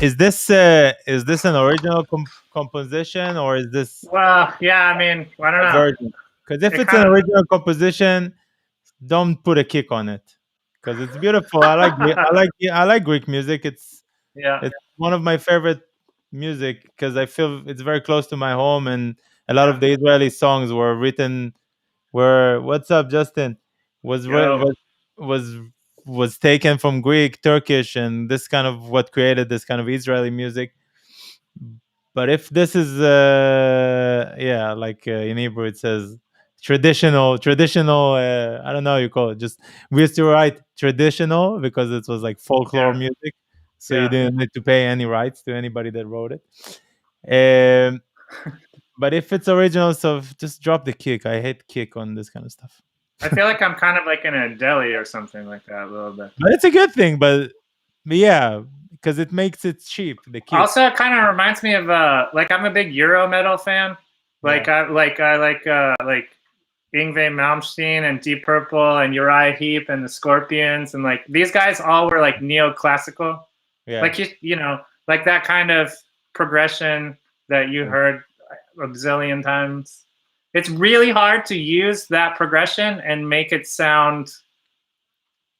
Is this an original composition, or is this Well, yeah, I mean, I don't a know. version? Because if It it's an kind of, original composition, don't put a kick on it. Because it's beautiful. I like Greek music. yeah, It's one of my favorite music because I feel it's very close to my home, and a lot yeah. of the Israeli songs were written where what's up, Justin, was writ- Yo, was was taken from Greek, Turkish, and this kind of what created this kind of Israeli music. But if this is yeah, like in Hebrew it says traditional I don't know how you call it. Just we used to write traditional because it was like folklore yeah, music, so you yeah. didn't need to pay any rights to anybody that wrote it. Um, but if it's original, so just drop the kick. I hate kick on this kind of stuff. I feel like I'm kind of like in a deli or something like that a little bit. But it's a good thing. But yeah, because it makes it cheap. The kick. Also, it kind of reminds me of like I'm a big Euro metal fan. Like Yeah. I like Yngwie Malmsteen and Deep Purple and Uriah Heep and the Scorpions and like these guys all were like neoclassical. Yeah. Like you know, like that kind of progression that you heard a zillion times. It's really hard to use that progression and make it sound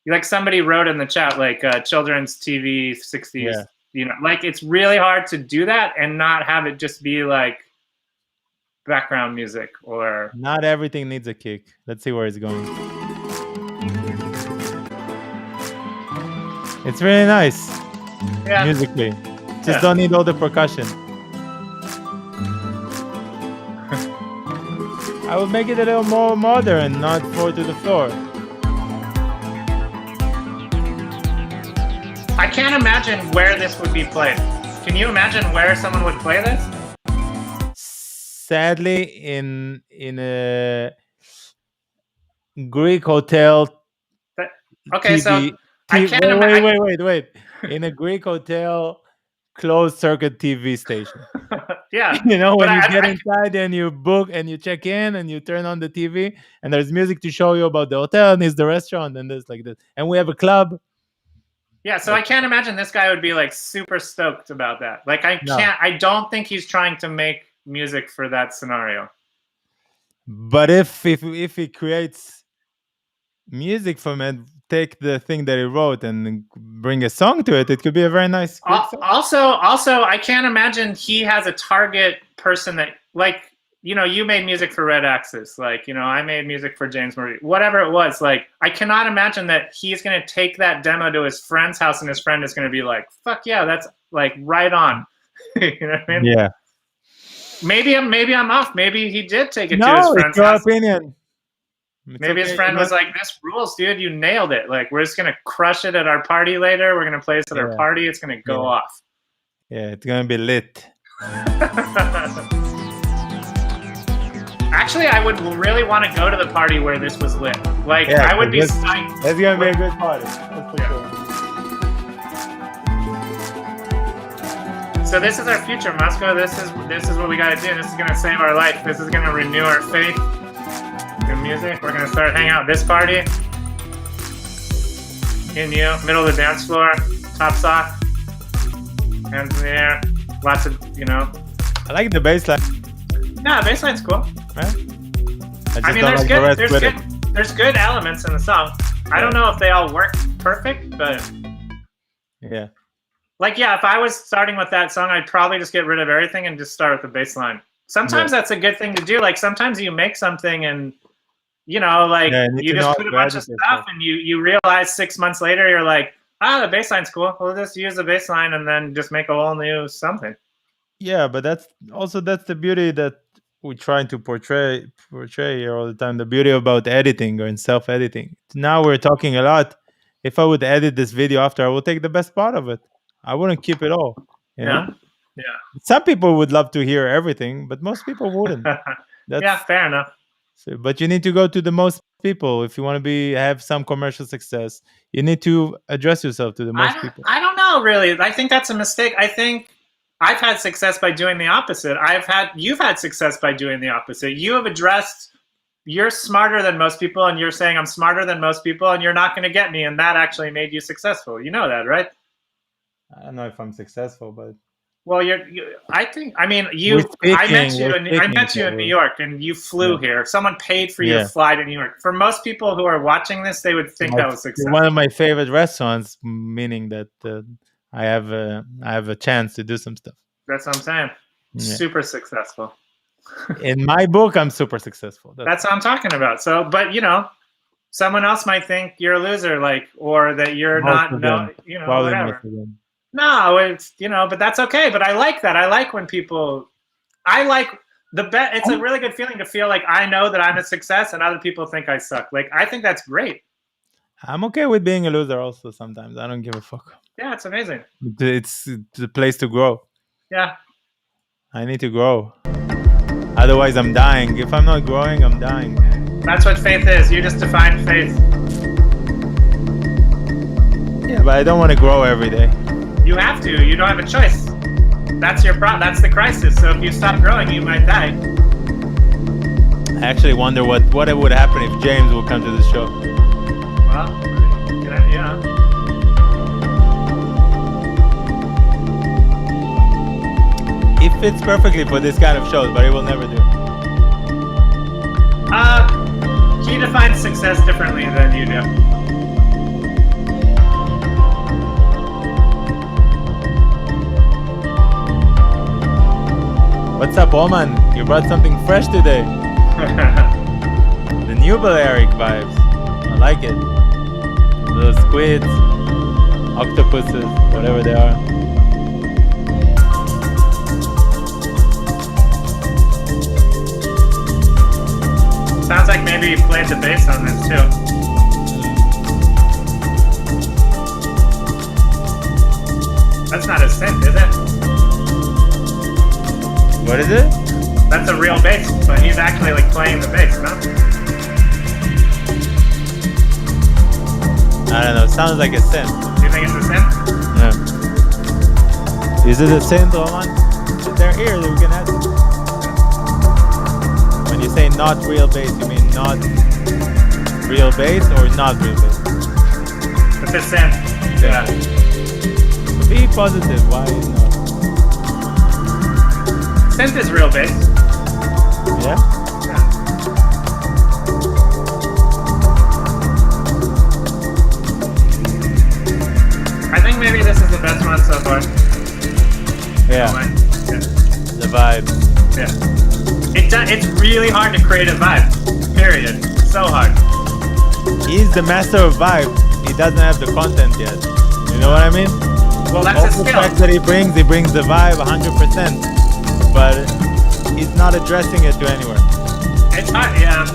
like somebody wrote in the chat, like children's TV 60s. Yeah. You know, like it's really hard to do that and not have it just be like background music or Not everything needs a kick. Let's see where it's going. It's really nice yeah. musically. Just Yeah. don't need all the percussion. I would make it a little more modern, not fall to the floor. I can't imagine where this would be played. Can you imagine where someone would play this? Sadly, in a Greek hotel Okay, TV. so I can't Wait. In a Greek hotel closed circuit TV station. yeah. You know, when But you I- get I- inside and you book and you check in and you turn on the TV and there's music to show you about the hotel and it's the restaurant and there's like this. And we have a club. Yeah, so I can't imagine this guy would be like super stoked about that. Like No. I don't think he's trying to make music for that scenario. But if he creates music from it, take the thing that he wrote and bring a song to it, it could be a very nice Greek song. Also, I can't imagine he has a target person that like, you know, you made music for Red Axis, like, you know, I made music for James Murray, whatever it was. Like, I cannot imagine that he's going to take that demo to his friend's house and his friend is going to be like, fuck yeah, that's like right on. You know what I mean? Yeah. Maybe I'm off. Maybe he did take it to his No, friend's it's your house. opinion. It's Maybe his okay, friend you was know? like, "This rules, dude. You nailed it. Like, we're just gonna crush it at our party later. We're gonna play this at our Yeah. party. It's gonna go off." Yeah, it's gonna be lit. Actually, I would really want to go to the party where this was lit. Like, Yeah, I would be that's- psyched. That's gonna be a good party. That's for Yeah. sure. So this is our future, Moscow. This is what we gotta do. This is gonna save our life. This is gonna renew our faith in music. We're gonna start hanging out at this party. In you, middle of the dance floor, tops off, hands in the air, lots of, I like the bass line. Yeah, bass line's cool. Right? I mean, there's good elements in the song. I don't know if they all work perfect, but Yeah. like, yeah, if I was starting with that song, I'd probably just get rid of everything and just start with the bass line. Sometimes that's a good thing to do. Like, sometimes you make something and, you just put a bunch of stuff and you realize 6 months later, you're like, the bass line's cool. We'll just use the bass line and then just make a whole new something. Yeah, but that's the beauty that we're trying to portray here all the time. The beauty about editing or self-editing. Now we're talking a lot. If I would edit this video after, I would take the best part of it. I wouldn't keep it all. You know? Yeah. Some people would love to hear everything, but most people wouldn't. Yeah, fair enough. So, but you need to go to the most people if you want to have some commercial success. You need to address yourself to the most people. I don't know, really. I think that's a mistake. I think I've had success by doing the opposite. You've had success by doing the opposite. You have addressed, you're smarter than most people, and you're saying I'm smarter than most people, and you're not going to get me, and that actually made you successful. You know that, right? I don't know if I'm successful, but well, I met you in New York, and you flew here. Someone paid for you to fly to New York. For most people who are watching this, they would think that was successful. One of my favorite restaurants, meaning that I have a chance to do some stuff. That's what I'm saying. Yeah. Super successful. In my book, I'm super successful. That's what I'm talking about. So, but someone else might think you're a loser, or that you're whatever. No, it's but that's okay. But I like that. I like when people. It's a really good feeling to feel like I know that I'm a success and other people think I suck. Like, I think that's great. I'm okay with being a loser also sometimes. I don't give a fuck. Yeah, it's amazing. It's the place to grow. Yeah. I need to grow. Otherwise, I'm dying. If I'm not growing, I'm dying. That's what faith is. You just define faith. Yeah, but I don't want to grow every day. You have to. You don't have a choice. That's your problem. That's the crisis. So if you stop growing, you might die. I actually wonder what would happen if James would come to the show. Well, yeah. He fits perfectly for this kind of shows, but he will never do it. He defines success differently than you do. What's up, Oman? You brought something fresh today. The new Balearic vibes. I like it. The squids, octopuses, whatever they are. Sounds like maybe you played the bass on this too. That's not a synth, is it? What is it? That's a real bass, but he's actually like playing the bass, no? I don't know. It sounds like a synth. Do you think it's a synth? Yeah. Is it a synth, Oman? They're here. We can ask. When you say not real bass, you mean not real bass or not real bass? It's a synth. Yeah. Be positive. Why not? Synth is real bass. Yeah? Yeah. I think maybe this is the best one so far. Yeah. The vibe. Yeah. It's really hard to create a vibe. Period. So hard. He's the master of vibe. He doesn't have the content yet. You know what I mean? Well, that's all a the skill. facts that he brings the vibe 100%. But he's not addressing it to anywhere. It's hard, yeah.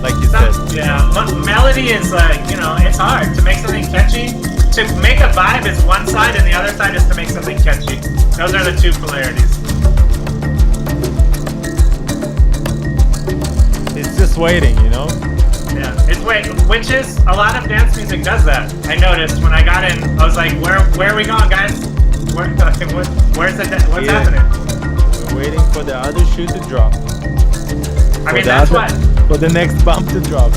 Like you said. Yeah. Melody is it's hard to make something catchy. To make a vibe is one side, and the other side is to make something catchy. Those are the two polarities. just waiting, you know. Yeah, it's wait, which is a lot of dance music does that. I noticed when I got in, I was like, where are we going, guys? Where's what's Yeah. happening? We're waiting for the other shoe to drop. I mean, For the next bump to drop.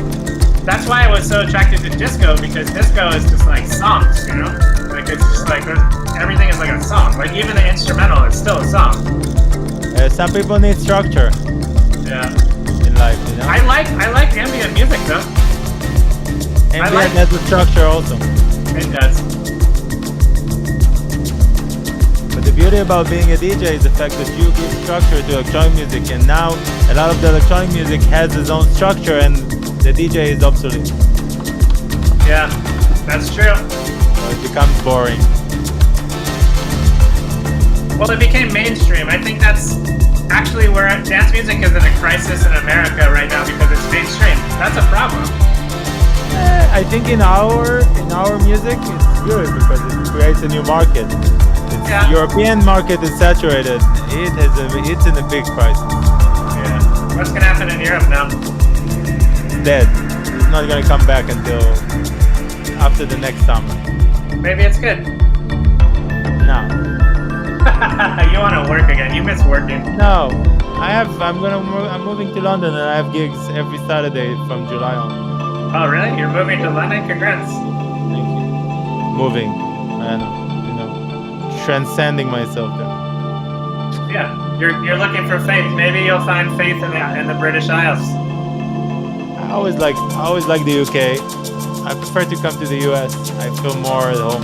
that's why I was so attracted to disco, because disco is just like songs, you know? Like it's just like everything is like a song. Like even the instrumental is still a song. Some people need structure Yeah. in life, you know. I like ambient music though. Ambient has a structure also. It does. But the beauty about being a DJ is the fact that you give structure to electronic music, and now a lot of the electronic music has its own structure, and the DJ is obsolete. Yeah, that's true. So it becomes boring. Well, it became mainstream. I think that's actually where dance music is in a crisis in America right now because it's mainstream. That's a problem. I think in our music it's good because it creates a new market. Yeah. European market is saturated. It's in a big crisis. Yeah. What's gonna happen in Europe now? Dead. It's not gonna come back until after the next summer. Maybe it's good. No. You want to work again? You miss working. No. I'm moving to London and I have gigs every Saturday from July on. Oh, really? You're moving to London? Congrats. Thank you. Moving and transcending myself there. Yeah, you're looking for faith. Maybe you'll find faith in the British Isles. I always like the UK. I prefer to come to the US. I feel more at home.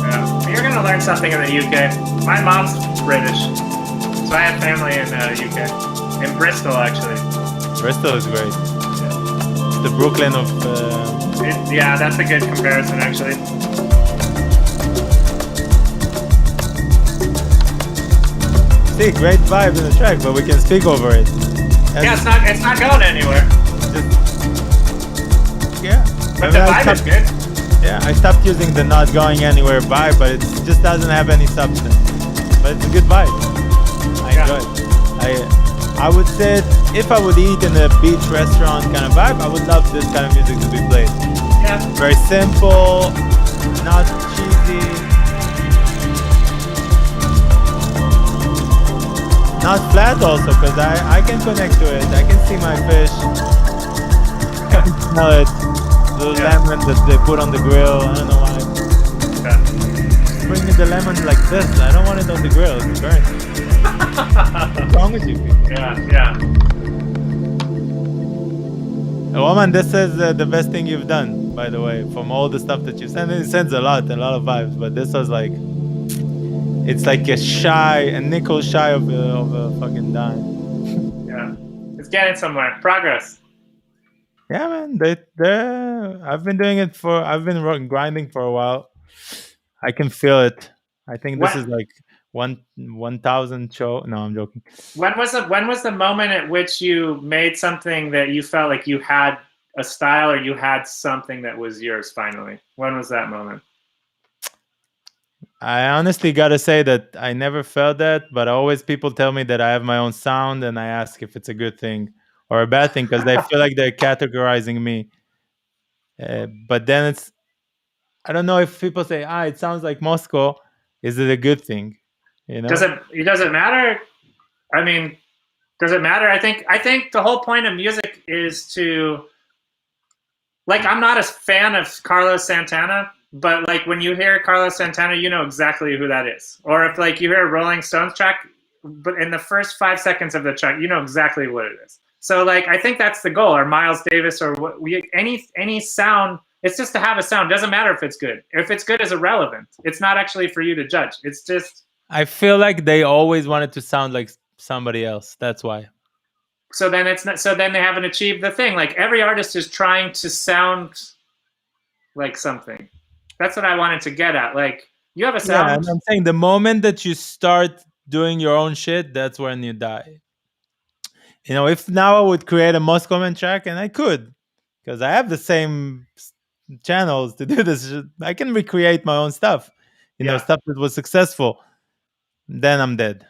Yeah, you're gonna learn something in the UK. My mom's British, so I have family in the UK, in Bristol actually. Bristol is great. It's the Brooklyn of. Yeah, that's a good comparison actually. See, great vibe in the track, but we can speak over it. Yeah, it's not going anywhere. Yeah. But the vibe is good. Yeah, I stopped using the not going anywhere vibe, but it just doesn't have any substance. But it's a good vibe. I enjoy it. I would say if I would eat in a beach restaurant kind of vibe, I would love this kind of music to be played. Yeah. Very simple, not cheesy, not flat also, because I can connect to it. I can see my fish. I can smell it. The lemon that they put on the grill. I don't know why. Yeah. Bring me the lemon like this. I don't want it on the grill. It's burnt. What's wrong with you people? Yeah. Woman, this is the best thing you've done, by the way, from all the stuff that you send. It sends a lot of vibes, but this was like, it's like a nickel shy of a fucking dime. Yeah. It's getting somewhere. Progress. Yeah, man. I've been doing it I've been grinding for a while. I can feel it. I think this is like 1,000 show. No, I'm joking. When was the moment at which you made something that you felt like you had a style or you had something that was yours finally? When was that moment? I honestly gotta say that I never felt that, but always people tell me that I have my own sound, and I ask if it's a good thing or a bad thing because they feel like they're categorizing me. But then I don't know if people say, it sounds like Moscow. Is it a good thing? You know? Does it matter? I mean, does it matter? I think the whole point of music is to, like, I'm not a fan of Carlos Santana, but like when you hear Carlos Santana, you know exactly who that is. Or if like you hear a Rolling Stones track, but in the first 5 seconds of the track, you know exactly what it is. So like I think that's the goal. Or Miles Davis, or any sound. It's just to have a sound. Doesn't matter if it's good. If it's good, is irrelevant. It's not actually for you to judge. It's just. I feel like they always wanted to sound like somebody else. That's why. So then it's not. So then they haven't achieved the thing. Like every artist is trying to sound like something. That's what I wanted to get at. Like you have a sound. Yeah, and I'm saying the moment that you start doing your own shit, that's when you die. You know, if now I would create a Moscoman track, and I could, because I have the same channels to do this, I can recreate my own stuff. You know, stuff that was successful. Then I'm dead.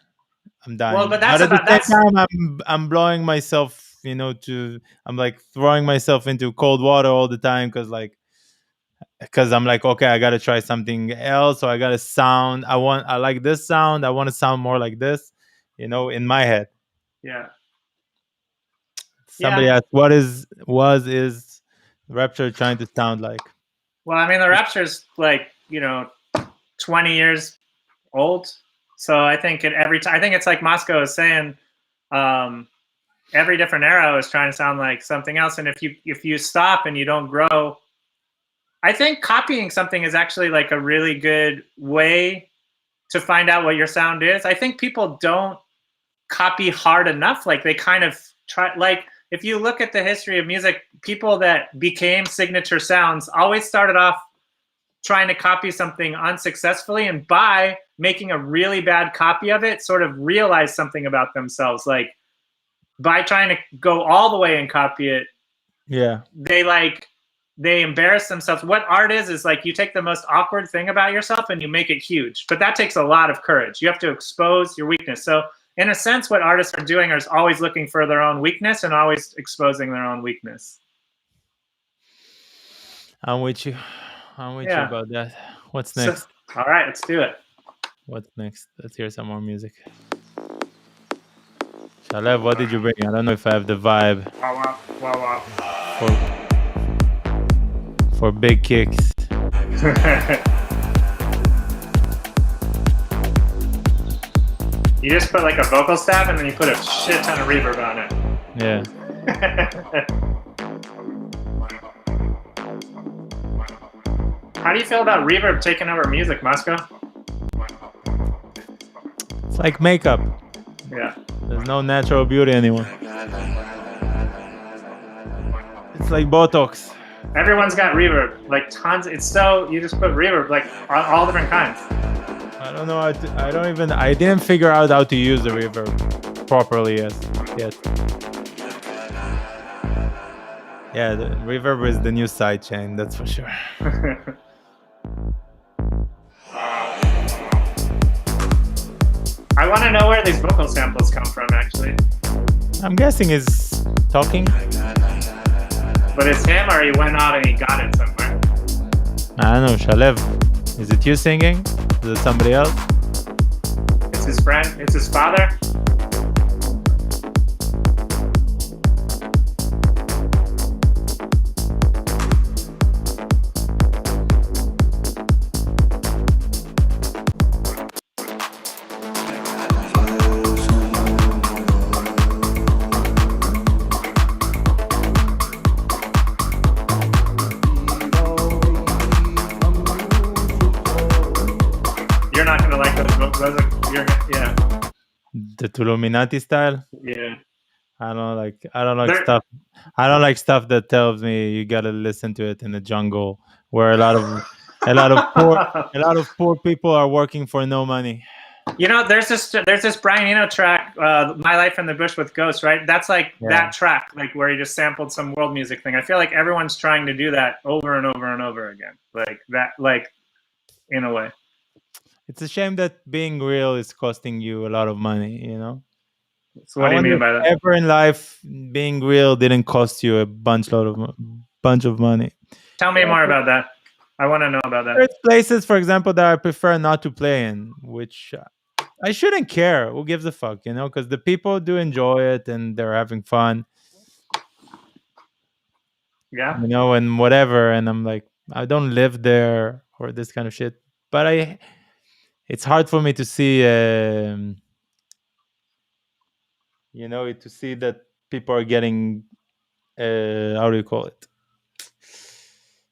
I'm dying. Well, but that's at the same time, I'm blowing myself I'm like throwing myself into cold water all the time because I'm like, okay, I gotta try something else, or I gotta sound. I like this sound. I want to sound more like this, in my head. Yeah. Somebody asked, is Rapture trying to sound like? Well, I mean, the Rapture's like 20 years old, so I think I think it's like Moscow is saying, every different era is trying to sound like something else, and if you stop and you don't grow, I think copying something is actually like a really good way to find out what your sound is. I think people don't copy hard enough. Like they kind of try, like if you look at the history of music, people that became signature sounds always started off trying to copy something unsuccessfully, and by making a really bad copy of it, sort of realize something about themselves. Like by trying to go all the way and copy it, yeah, they embarrass themselves. What art is like you take the most awkward thing about yourself and you make it huge. But that takes a lot of courage. You have to expose your weakness. So in a sense, what artists are doing is always looking for their own weakness and always exposing their own weakness. I'm with you. I'm with you about that. What's next? All right, let's do it. What's next? Let's hear some more music. Shalev, what did you bring? I don't know if I have the vibe. Wow. For big kicks. You just put like a vocal staff and then you put a shit ton of reverb on it. Yeah. How do you feel about reverb taking over music, Moscow? It's like makeup. Yeah. There's no natural beauty anymore. It's like Botox. Everyone's got reverb, like tons. It's so, you just put reverb, like all different kinds. I don't know I didn't figure out how to use the reverb properly yet. Yeah, the reverb is the new sidechain, that's for sure. I want to know where these vocal samples come from, actually. I'm guessing he's talking. But it's him, or he went out and he got it somewhere? I don't know, Shalev. Is it you singing? Is it somebody else? It's his friend. It's his father. You're not gonna like those. Yeah. The Tuluminati style? Yeah. I don't like stuff. I don't like stuff that tells me you gotta listen to it in the jungle where a lot of poor people are working for no money. There's this Brian Eno track, "My Life in the Bush with Ghosts," right? That's like that track, like where he just sampled some world music thing. I feel like everyone's trying to do that over and over and over again, like that, like in a way. It's a shame that being real is costing you a lot of money, So what do you mean by that? Ever in life, being real didn't cost you a bunch of money. Tell me more about that. I want to know about that. There's places, for example, that I prefer not to play in, which I shouldn't care. Who gives a fuck, because the people do enjoy it and they're having fun. Yeah. And whatever. And I'm like, I don't live there or this kind of shit. But it's hard for me to see, to see that people are getting, how do you call it?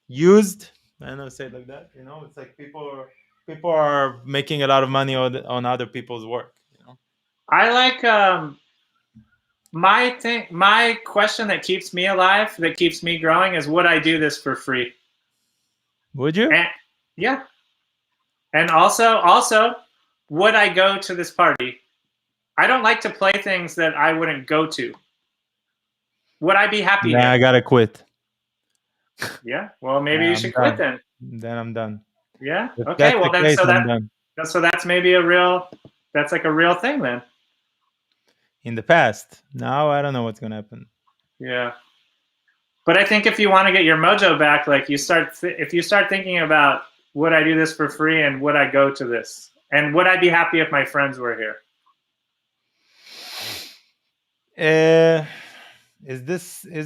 Used. I don't know, say it like that. It's like people are making a lot of money on other people's work. I like my question that keeps me alive, that keeps me growing, is would I do this for free? Would you? Yeah. And also, would I go to this party? I don't like to play things that I wouldn't go to. Would I be happy? Yeah, I gotta quit. Yeah. Well, maybe you should quit then. Then I'm done. Yeah. If okay. Well, then done. So that's maybe that's like a real thing then. In the past, now I don't know what's gonna happen. Yeah. But I think if you want to get your mojo back, like if you start thinking about, would I do this for free and would I go to this? And would I be happy if my friends were here? Uh, is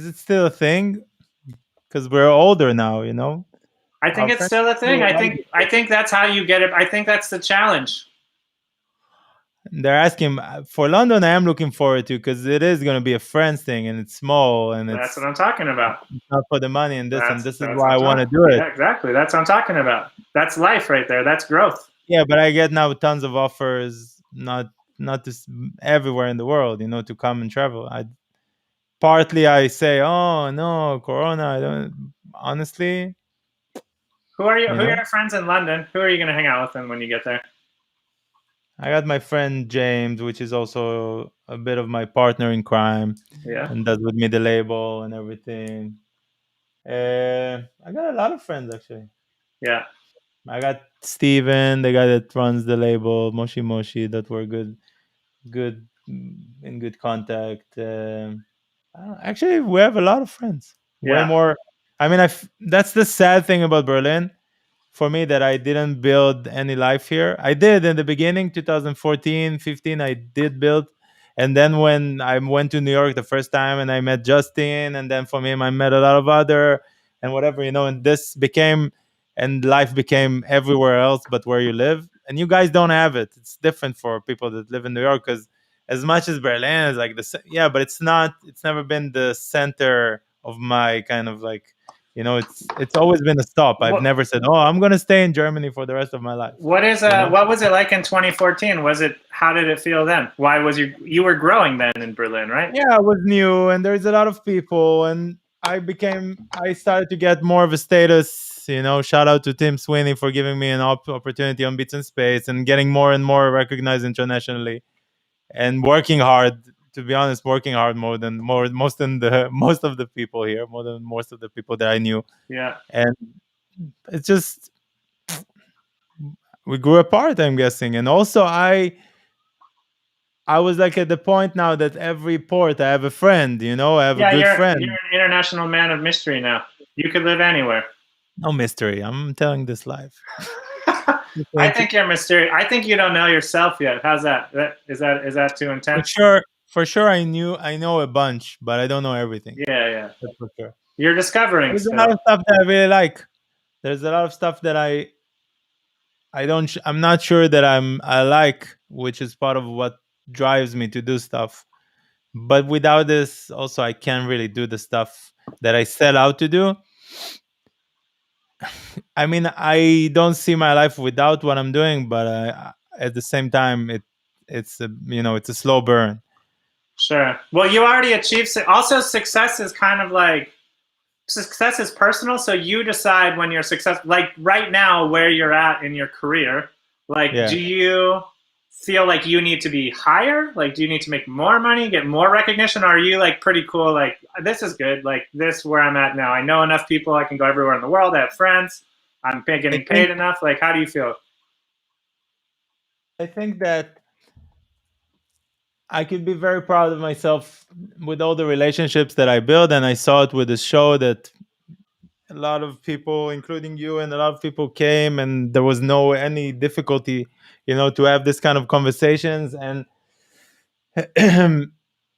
it still a thing? Because we're older now, you know. I think Our it's friends still a thing. still I like think it. I think that's how you get it. I think that's the challenge. They're asking for London. I am looking forward to because it is going to be a friends thing and it's small and That's what it's I'm talking about. not for the money and this is That's what why I'm I want to talking. do it. Yeah, exactly. That's what I'm talking about. That's life right there. That's growth. Yeah, but I get now tons of offers, not just everywhere in the world, you know, to come and travel. I say, oh no, Corona. I don't honestly, Who are you? you Who are know. your friends in London? Who are you going to hang out with them when you get there? I got my friend James, which is also a bit of my partner in crime, Yeah, and does with me the label and everything. I got a lot of friends actually. yeah, I got Steven, the guy that runs the label, Moshi Moshi, that we're in good contact. Actually, we have a lot of friends. Way yeah, more. I mean, that's the sad thing about Berlin for me that I didn't build any life here. I did in the beginning, 2014, 15, I did build. And then when I went to New York the first time and I met Justin, and then from him I met a lot of other and whatever, you know, and this became and life became everywhere else but where you live. And you guys don't have it. It's different for people that live in New York because as much as Berlin is like yeah, but it's never been the center of my kind of like, you know, it's always been a stop. I've What never said, "Oh, I'm gonna stay in Germany for the rest of my life." You know? what was it like in 2014? Was it How did it feel then? Why was you were growing then in Berlin, right? Yeah, I was new, and there's a lot of people, and I started to get more of a status. You know, shout out to Tim Sweeney for giving me an opportunity on Beats and Space, and getting more and more recognized internationally, and working hard. To be honest, working hard most than the most of the people here, more than most of the people that I knew, Yeah. and it's just we grew apart, I'm guessing. And also I was like at the point now that every port I have a friend, you know, I have a Yeah, good you're friend. an international man of mystery now. You could live anywhere. No mystery, I'm telling this live. I think you're mysterious. I think you don't know yourself yet. How's that? Is that too For intense? sure, for sure I know a bunch, but I don't know everything. Yeah, yeah. That's for sure. You're discovering There's a lot still. of stuff that I really like. There's a lot of stuff that I'm not sure that I like, which is part of what drives me to do stuff. But without this, also I can't really do the stuff that I set out to do. I mean, I don't see my life without what I'm doing, but at the same time, it's a you know it's a slow burn. Sure. Well, you already achieved. Also, success is kind of like success is personal. So you decide when you're successful. Like right now, where you're at in your career. Like, Yeah, do you feel like you need to be higher? Like, do you need to make more money, get more recognition? Or are you like pretty cool? Like, this is good. Like, this where I'm at now. I know enough people. I can go everywhere in the world. I have friends. I'm I getting think paid enough. Like, how do you feel? I think that I could be very proud of myself with all the relationships that I built, and I saw it with the show that a lot of people, including you, and a lot of people came, and there was no any difficulty, you know, to have this kind of conversations. And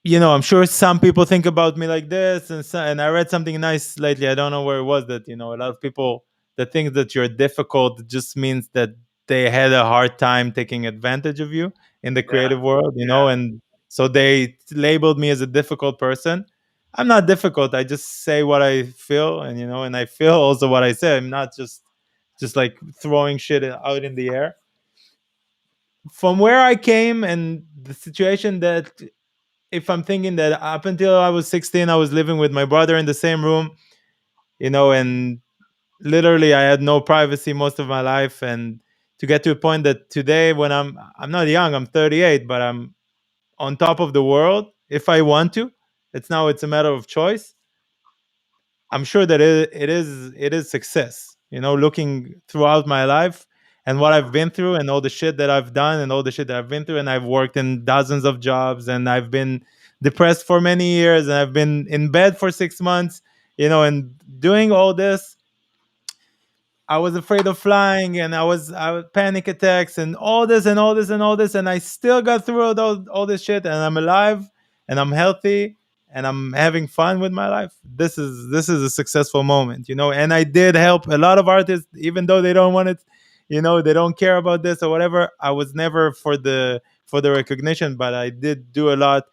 you know, I'm sure some people think about me like this, and I read something nice lately. I don't know where it was that you know a lot of people that think that you're difficult just means that they had a hard time taking advantage of you in the Yeah, creative world, you know, yeah, and so they labeled me as a difficult person. I'm not difficult. I just say what I feel, and you know, and I feel also what I say. I'm not just like throwing shit out in the air. From where I came and the situation that if I'm thinking that up until I was 16, I was living with my brother in the same room, you know, and literally I had no privacy most of my life. And to get to a point that today, when I'm not young, I'm 38, but I'm on top of the world if I want to. It's a matter of choice. I'm sure that it is success. You know, looking throughout my life and what I've been through and all the shit that I've done and all the shit that I've been through, and I've worked in dozens of jobs and I've been depressed for many years, and I've been in bed for 6 months, and doing all this. I was afraid of flying, and I was panic attacks, and all this and all this and all this, and I still got through all this shit, and I'm alive, and I'm healthy, and I'm having fun with my life. This is a successful moment, and I did help a lot of artists, even though they don't want it, they don't care about this or whatever. I was never for the recognition, but I did do a lot.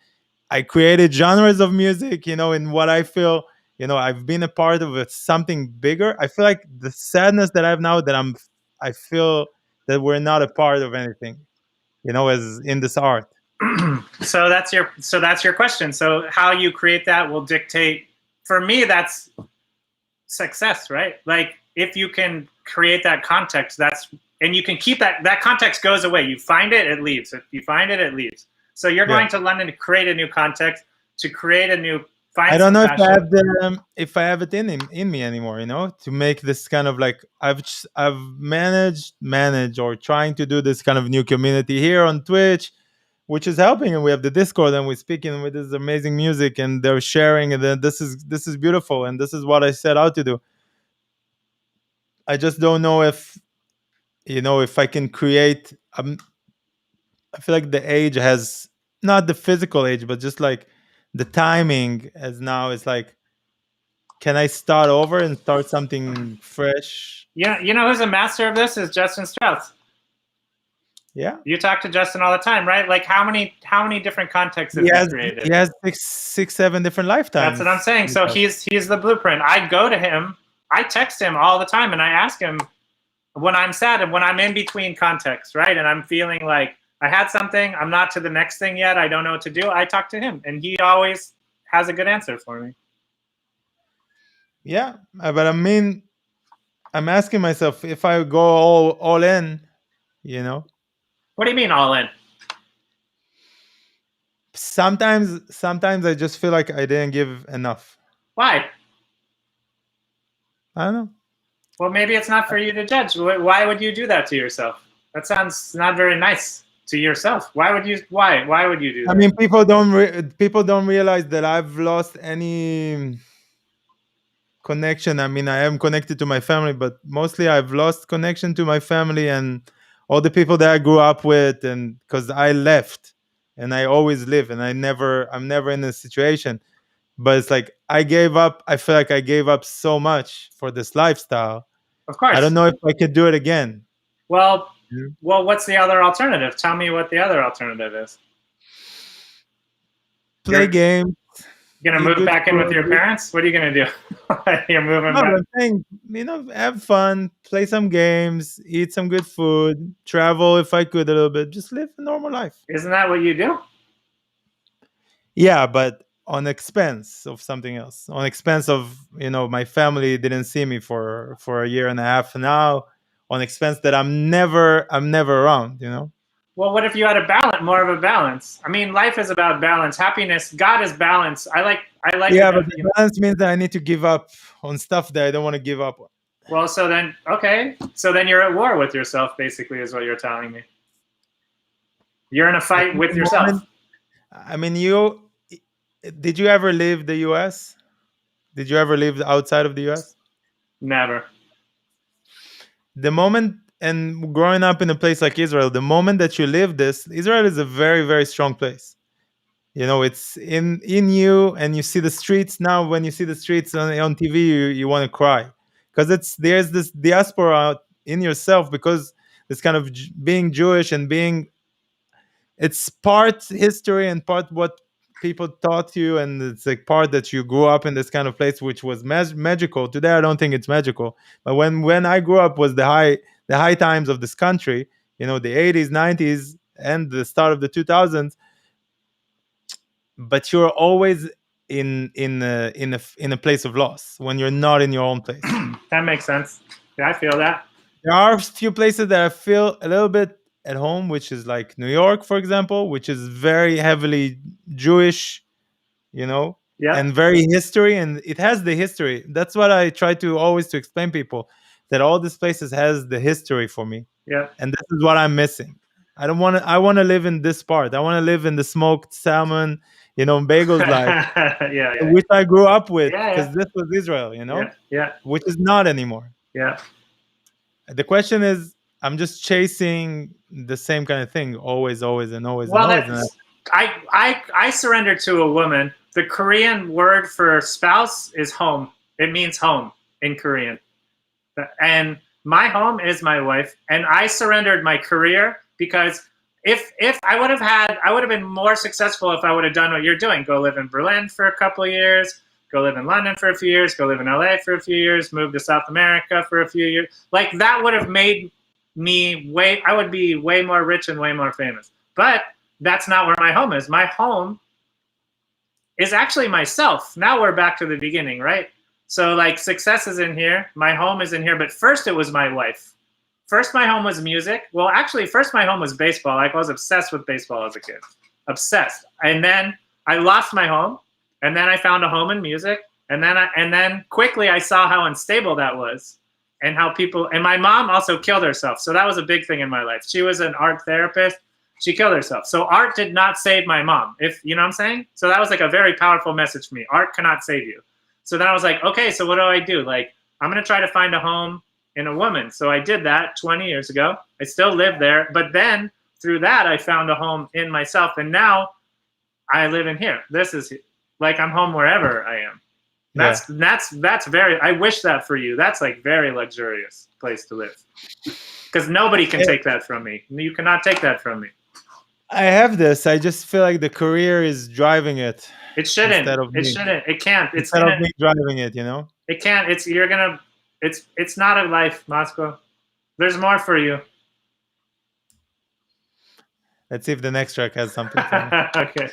I created genres of music, in what I feel, I've been a part of something bigger. I feel like the sadness that I have now, I feel that we're not a part of anything, as in this art. So that's your question. So how you create that will dictate. For me, that's success, right? Like if you can create that context, and you can keep that context goes away. You find it, it leaves. If you find it, it leaves. So you're going to London to create a new context, to create a new. I don't know if I have it in me anymore, to make this kind of like I've managed or trying to do this kind of new community here on Twitch, which is helping, and we have the Discord, and we're speaking with this amazing music, and they're sharing, and then this is beautiful, and this is what I set out to do. I just don't know if I can create. I feel like the age has, not the physical age, but just like the timing, as now it's like, can I start over and start something fresh? Yeah, who's a master of this is Justin Strauss. Yeah, you talk to Justin all the time, right? Like how many different contexts have you created? He has six, 7 different lifetimes. That's what I'm saying. So he's the blueprint. I go to him, I text him all the time, and I ask him when I'm sad and when I'm in between contexts, right? And I'm feeling like I had something, I'm not to the next thing yet, I don't know what to do. I talk to him, and he always has a good answer for me. Yeah, but I mean, I'm asking myself if I go all in, What do you mean all in? Sometimes I just feel like I didn't give enough. Why? I don't know. Well, maybe it's not for you to judge. Why would you do that to yourself? That sounds not very nice to yourself. Why would you do that? I mean, people don't realize that I've lost any connection. I mean, I am connected to my family, but mostly I've lost connection to my family and all the people that I grew up with, and because I left, and I always live, and I'm never in a situation. But it's like I gave up. I feel like I gave up so much for this lifestyle. Of course. I don't know if I could do it again. Well, what's the other alternative? Tell me what the other alternative is. Play games. You're gonna move back in with your parents? What are you gonna do? You're moving back. I'm saying, have fun, play some games, eat some good food, travel if I could a little bit, just live a normal life. Isn't that what you do? Yeah, but on expense of something else. On expense of, my family didn't see me for a year and a half now. On expense that I'm never around. Well, what if you had more of a balance? I mean, life is about balance. Happiness, God is balance. I like. Yeah, but the balance means that I need to give up on stuff that I don't want to give up on. Well, so then you're at war with yourself, basically, is what you're telling me. You're in a fight with yourself. I mean, did you ever leave the U.S.? Did you ever live outside of the U.S.? Never. The moment, and growing up in a place like Israel, the moment that you live this, Israel is a very, very strong place. It's in you, and you see the streets now. When you see the streets on TV, you want to cry, because there's this diaspora in yourself, because this kind of being Jewish and it's part history and part what people taught you, and it's like part that you grew up in this kind of place, which was magical. Today, I don't think it's magical, but when I grew up was the high times of this country. The 80s, 90s, and the start of the 2000s. But you're always in a place of loss when you're not in your own place. That makes sense. Yeah, I feel that. There are a few places that I feel a little bit at home, which is like New York, for example, which is very heavily Jewish, and very history, and it has the history. That's what I try to always to explain people, that all these places has the history for me. Yeah. And this is what I'm missing. I don't want to. I want to live in this part. I want to live in the smoked salmon, bagels life, Yeah. which I grew up with, Yeah, because this was Israel, Yeah. which is not anymore. Yeah. The question is, I'm just chasing the same kind of thing, always, always, and always, Well, and always. I surrendered to a woman. The Korean word for spouse is home. It means home in Korean. And my home is my wife. And I surrendered my career because if I would have been more successful if I would have done what you're doing. Go live in Berlin for a couple of years, go live in London for a few years, go live in LA for a few years, move to South America for a few years. Like, that would have made me I would be way more rich and way more famous. But that's not where my home is. My home is actually myself. Now we're back to the beginning, right? So, like, success is in here. My home is in here. But first it was my wife. First my home was music. Well, actually, first my home was baseball. Like, I was obsessed with baseball as a kid. Obsessed. And then I lost my home. And then I found a home in music. And then quickly I saw how unstable that was. And how people, and my mom also killed herself. So that was a big thing in my life. She was an art therapist. She killed herself. So art did not save my mom, if you know what I'm saying? So that was like a very powerful message for me. Art cannot save you. So then I was like, okay, so what do I do? Like, I'm going to try to find a home in a woman. So I did that 20 years ago. I still live there. But then through that, I found a home in myself. And now I live in here. This is like, I'm home wherever I am. That's very, I wish that for you. That's like very luxurious place to live. Because nobody can take that from me. You cannot take that from me. I have this. I just feel like the career is driving it. It shouldn't. It shouldn't. It can't. It's instead of me driving it, It can't. It's not a life, Moscow. There's more for you. Let's see if the next track has something for me. Okay.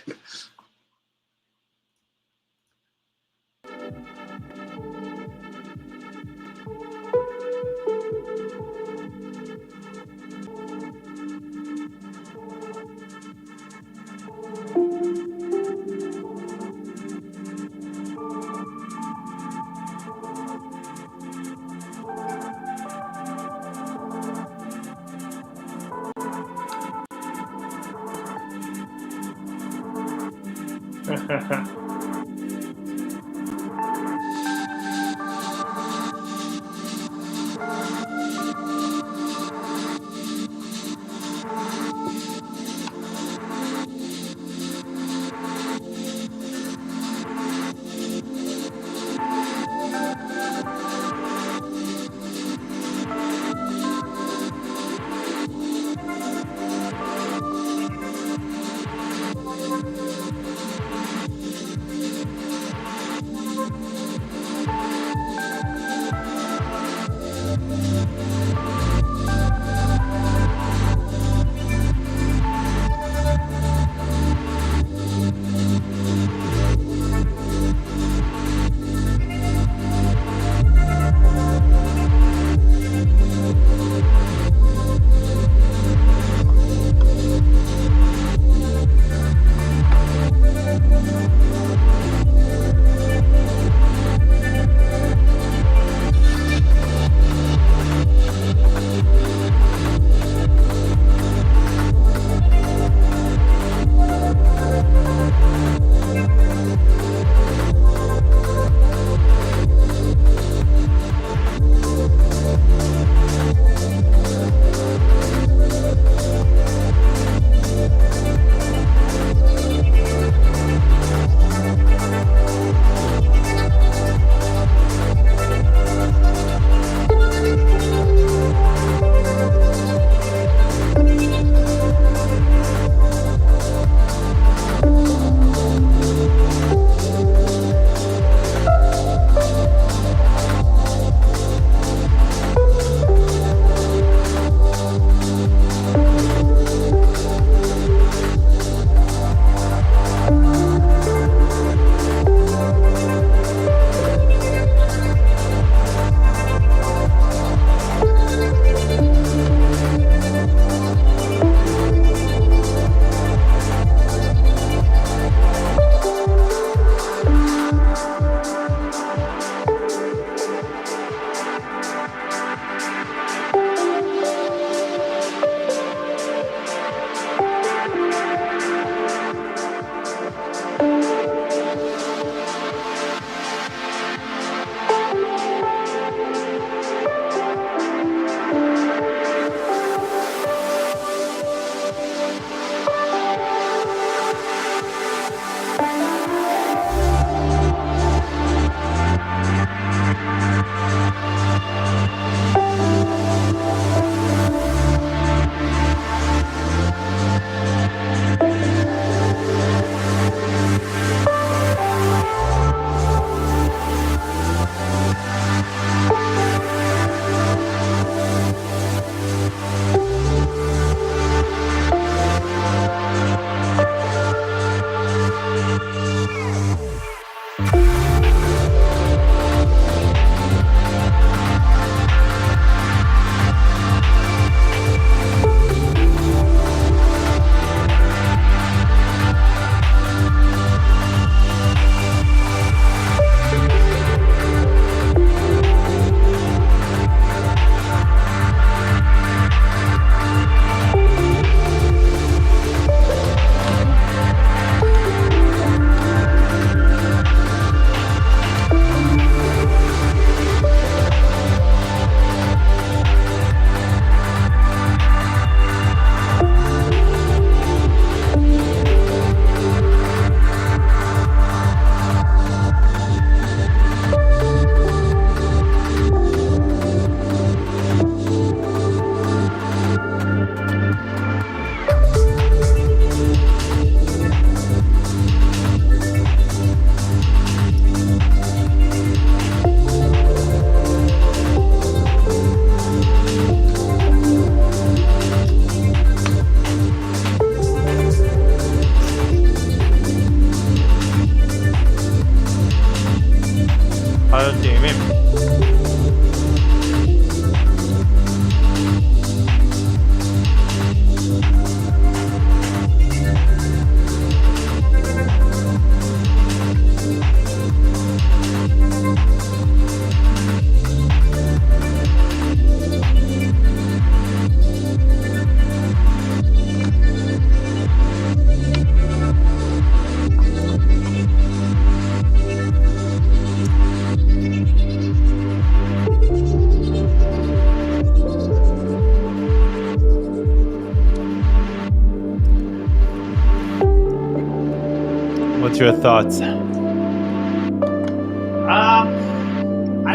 What's your thoughts? I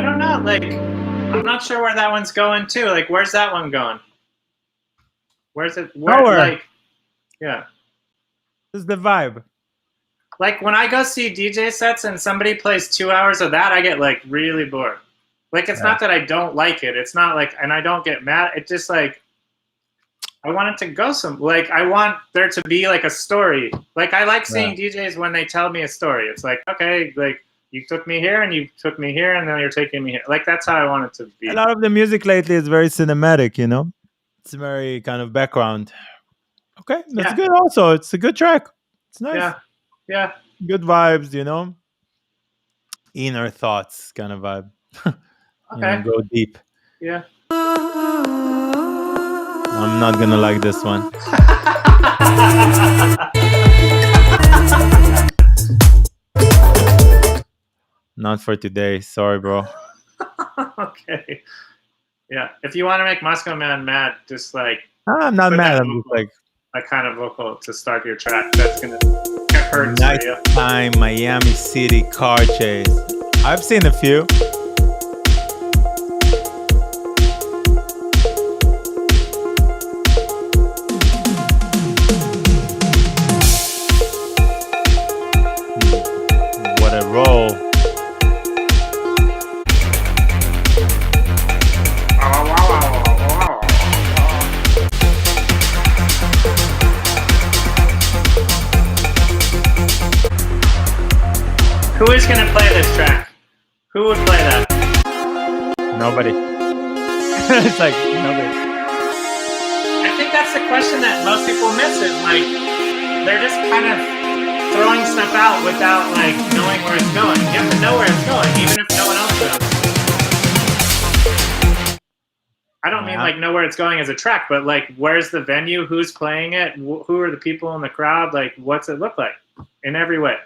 don't know. Like, I'm not sure where that one's going too. Like, where's that one going? Where's it? Nowhere. Like, yeah. This is the vibe. Like when I go see DJ sets and somebody plays 2 hours of that, I get like really bored. Like it's not that I don't like it. It's not like, and I don't get mad. It's just like I want it to go like I want there to be like a story. Like I like seeing DJs when they tell me a story. It's like, okay, like you took me here and you took me here and then you're taking me here. Like that's how I want it to be. A lot of the music lately is very cinematic, you know? It's very kind of background. Okay, that's good also. It's a good track. It's nice. Yeah. Good vibes, you know? Inner thoughts kind of vibe. Okay. Go deep. Yeah. I'm not gonna like this one. Not for today. Sorry, bro. Okay. Yeah. If you want to make Moscoman mad, just like I'm not mad. I'm just like a kind of vocal to start your track. That's gonna hurt nice you. time Miami City car chase. I've seen a few. What a roll. Who is going to play this track? Who would play that? Nobody. It's like nobody. I think that's the question that most people miss is like they're just kind of throwing stuff out without like knowing where it's going. You have to know where it's going, even if no one else does. I don't mean like know where it's going as a track, but like where's the venue? Who's playing it? Who are the people in the crowd? Like what's it look like in every way?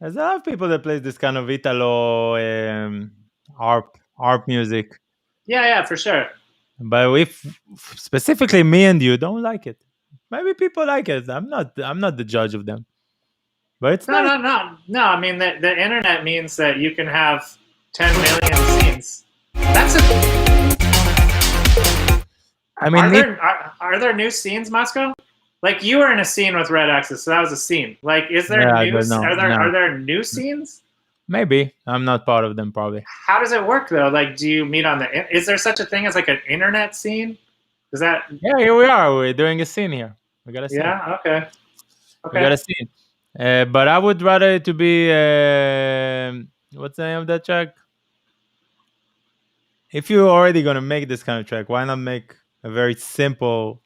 There's a lot of people that play this kind of Italo harp music. Yeah, for sure. But if specifically me and you don't like it, maybe people like it. I'm not the judge of them. But it's no. I mean, the internet means that you can have 10 million scenes. That's a. I mean, are there new scenes, Moscow? Like you were in a scene with Red Axis, so that was a scene. Like, is there are there new scenes? Maybe I'm not part of them. Probably. How does it work though? Like, do you meet on the? Is there such a thing as like an internet scene? Is that? Yeah, here we are. We're doing a scene here. We got a scene. Yeah. Okay. We got a scene. But I would rather it to be what's the name of that track? If you're already gonna make this kind of track, why not make a very simple?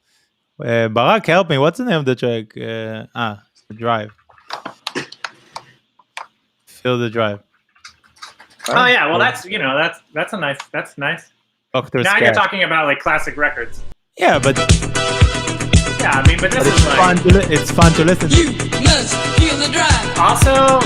Barak, help me. What's the name of the track? The Drive. Feel the Drive. Oh yeah, well that's a nice. That's nice. Dr. Now Scat. you're talking about like classic records. Yeah, but yeah, I mean, but this is like it's fun to listen to. You must feel the drive. Also,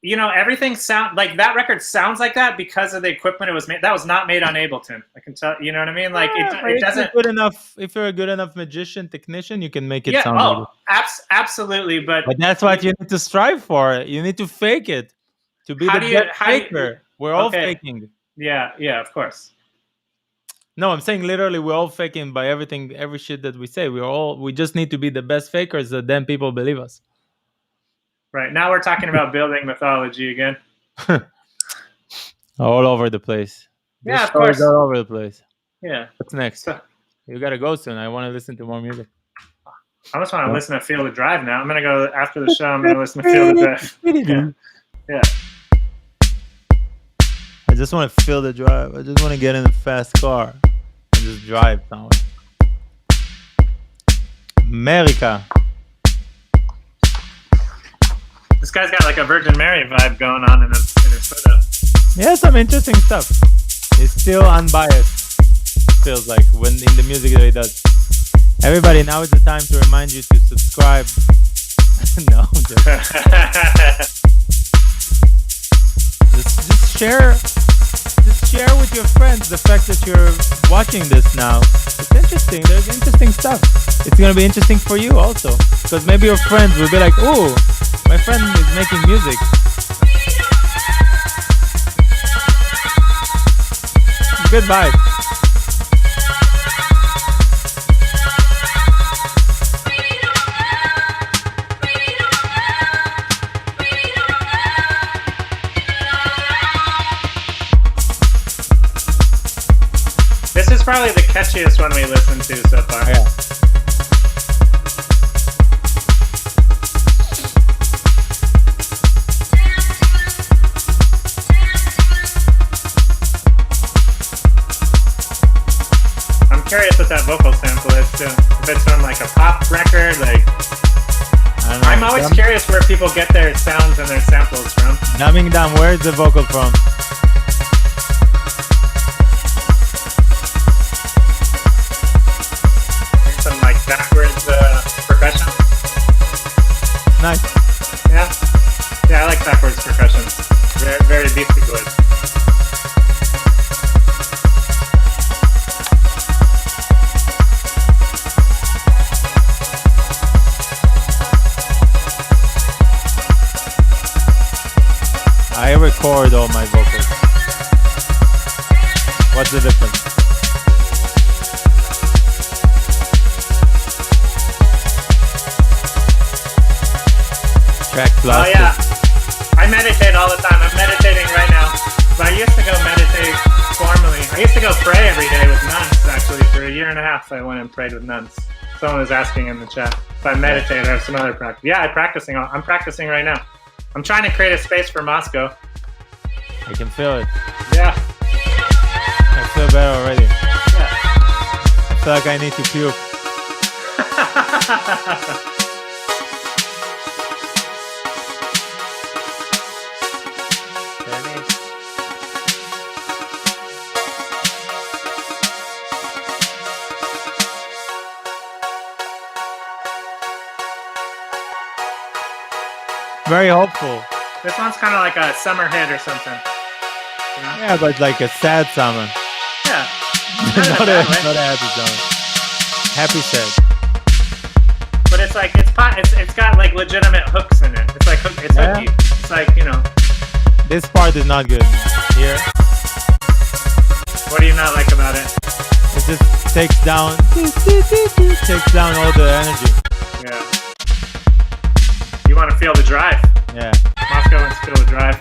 you know, everything sound like that record sounds like that because of the equipment it was made. That was not made on Ableton. I can tell. You know what I mean? Like it doesn't. Good enough. If you're a good enough magician, technician, you can make it sound. Oh, absolutely. But that's what you need to strive for. You need to fake it to be the best faker. We're all faking. Yeah, of course. No, I'm saying literally we're all faking by everything, every shit that we say. We just need to be the best fakers, so then people believe us. Right. Now we're talking about building mythology again. All over the place. Yeah, of course. All over the place. Yeah. What's next? You gotta go soon. I want to listen to more music. I just want to listen to Feel the Drive now. I'm gonna go after the show. I'm gonna listen to Feel the Drive. Yeah. I just want to feel the drive. I just want to get in a fast car and just drive somewhere. America. This guy's got like a Virgin Mary vibe going on in his photo. Yeah, some interesting stuff. It's still unbiased. Feels like when in the music that he does. Everybody, now is the time to remind you to subscribe. No, just share share with your friends the fact that you're watching this now. It's interesting. There's interesting stuff. It's gonna be interesting for you also, because maybe your friends will be like, "Oh, my friend is making music." Good vibe. This is probably the catchiest one we listened to so far. Yeah. I'm curious what that vocal sample is too. If it's from like a pop record, like I don't know. I'm always curious where people get their sounds and their samples from. Dumbing down. Where's the vocal from? Some like backwards percussion. Nice. Yeah, yeah, I like backwards percussion. Very, very Beastie Boys. I record all my vocals. What's the difference? Track plus. Oh yeah, I meditate all the time. I'm meditating right now. But I used to go meditate formally. I used to go pray every day with nuns. Actually, for a year and a half, I went and prayed with nuns. Someone was asking in the chat if I meditate or have some other practice. Yeah, I'm practicing right now. I'm trying to create a space for Moscow. I can feel it. Yeah. I feel better already. Yeah. I feel like I need to puke. Very hopeful. This one's kind of like a summer hit or something. You know? Yeah, but like a sad summer. Yeah. not a happy summer. Happy sad. But it's like it's got like legitimate hooks in it. It's like it's Yeah. hooky. It's like, you know. This part is not good. Here, What do you not like about it? it just takes down all the energy. Yeah. You want to feel the drive. Yeah, Moscow wants to feel the drive.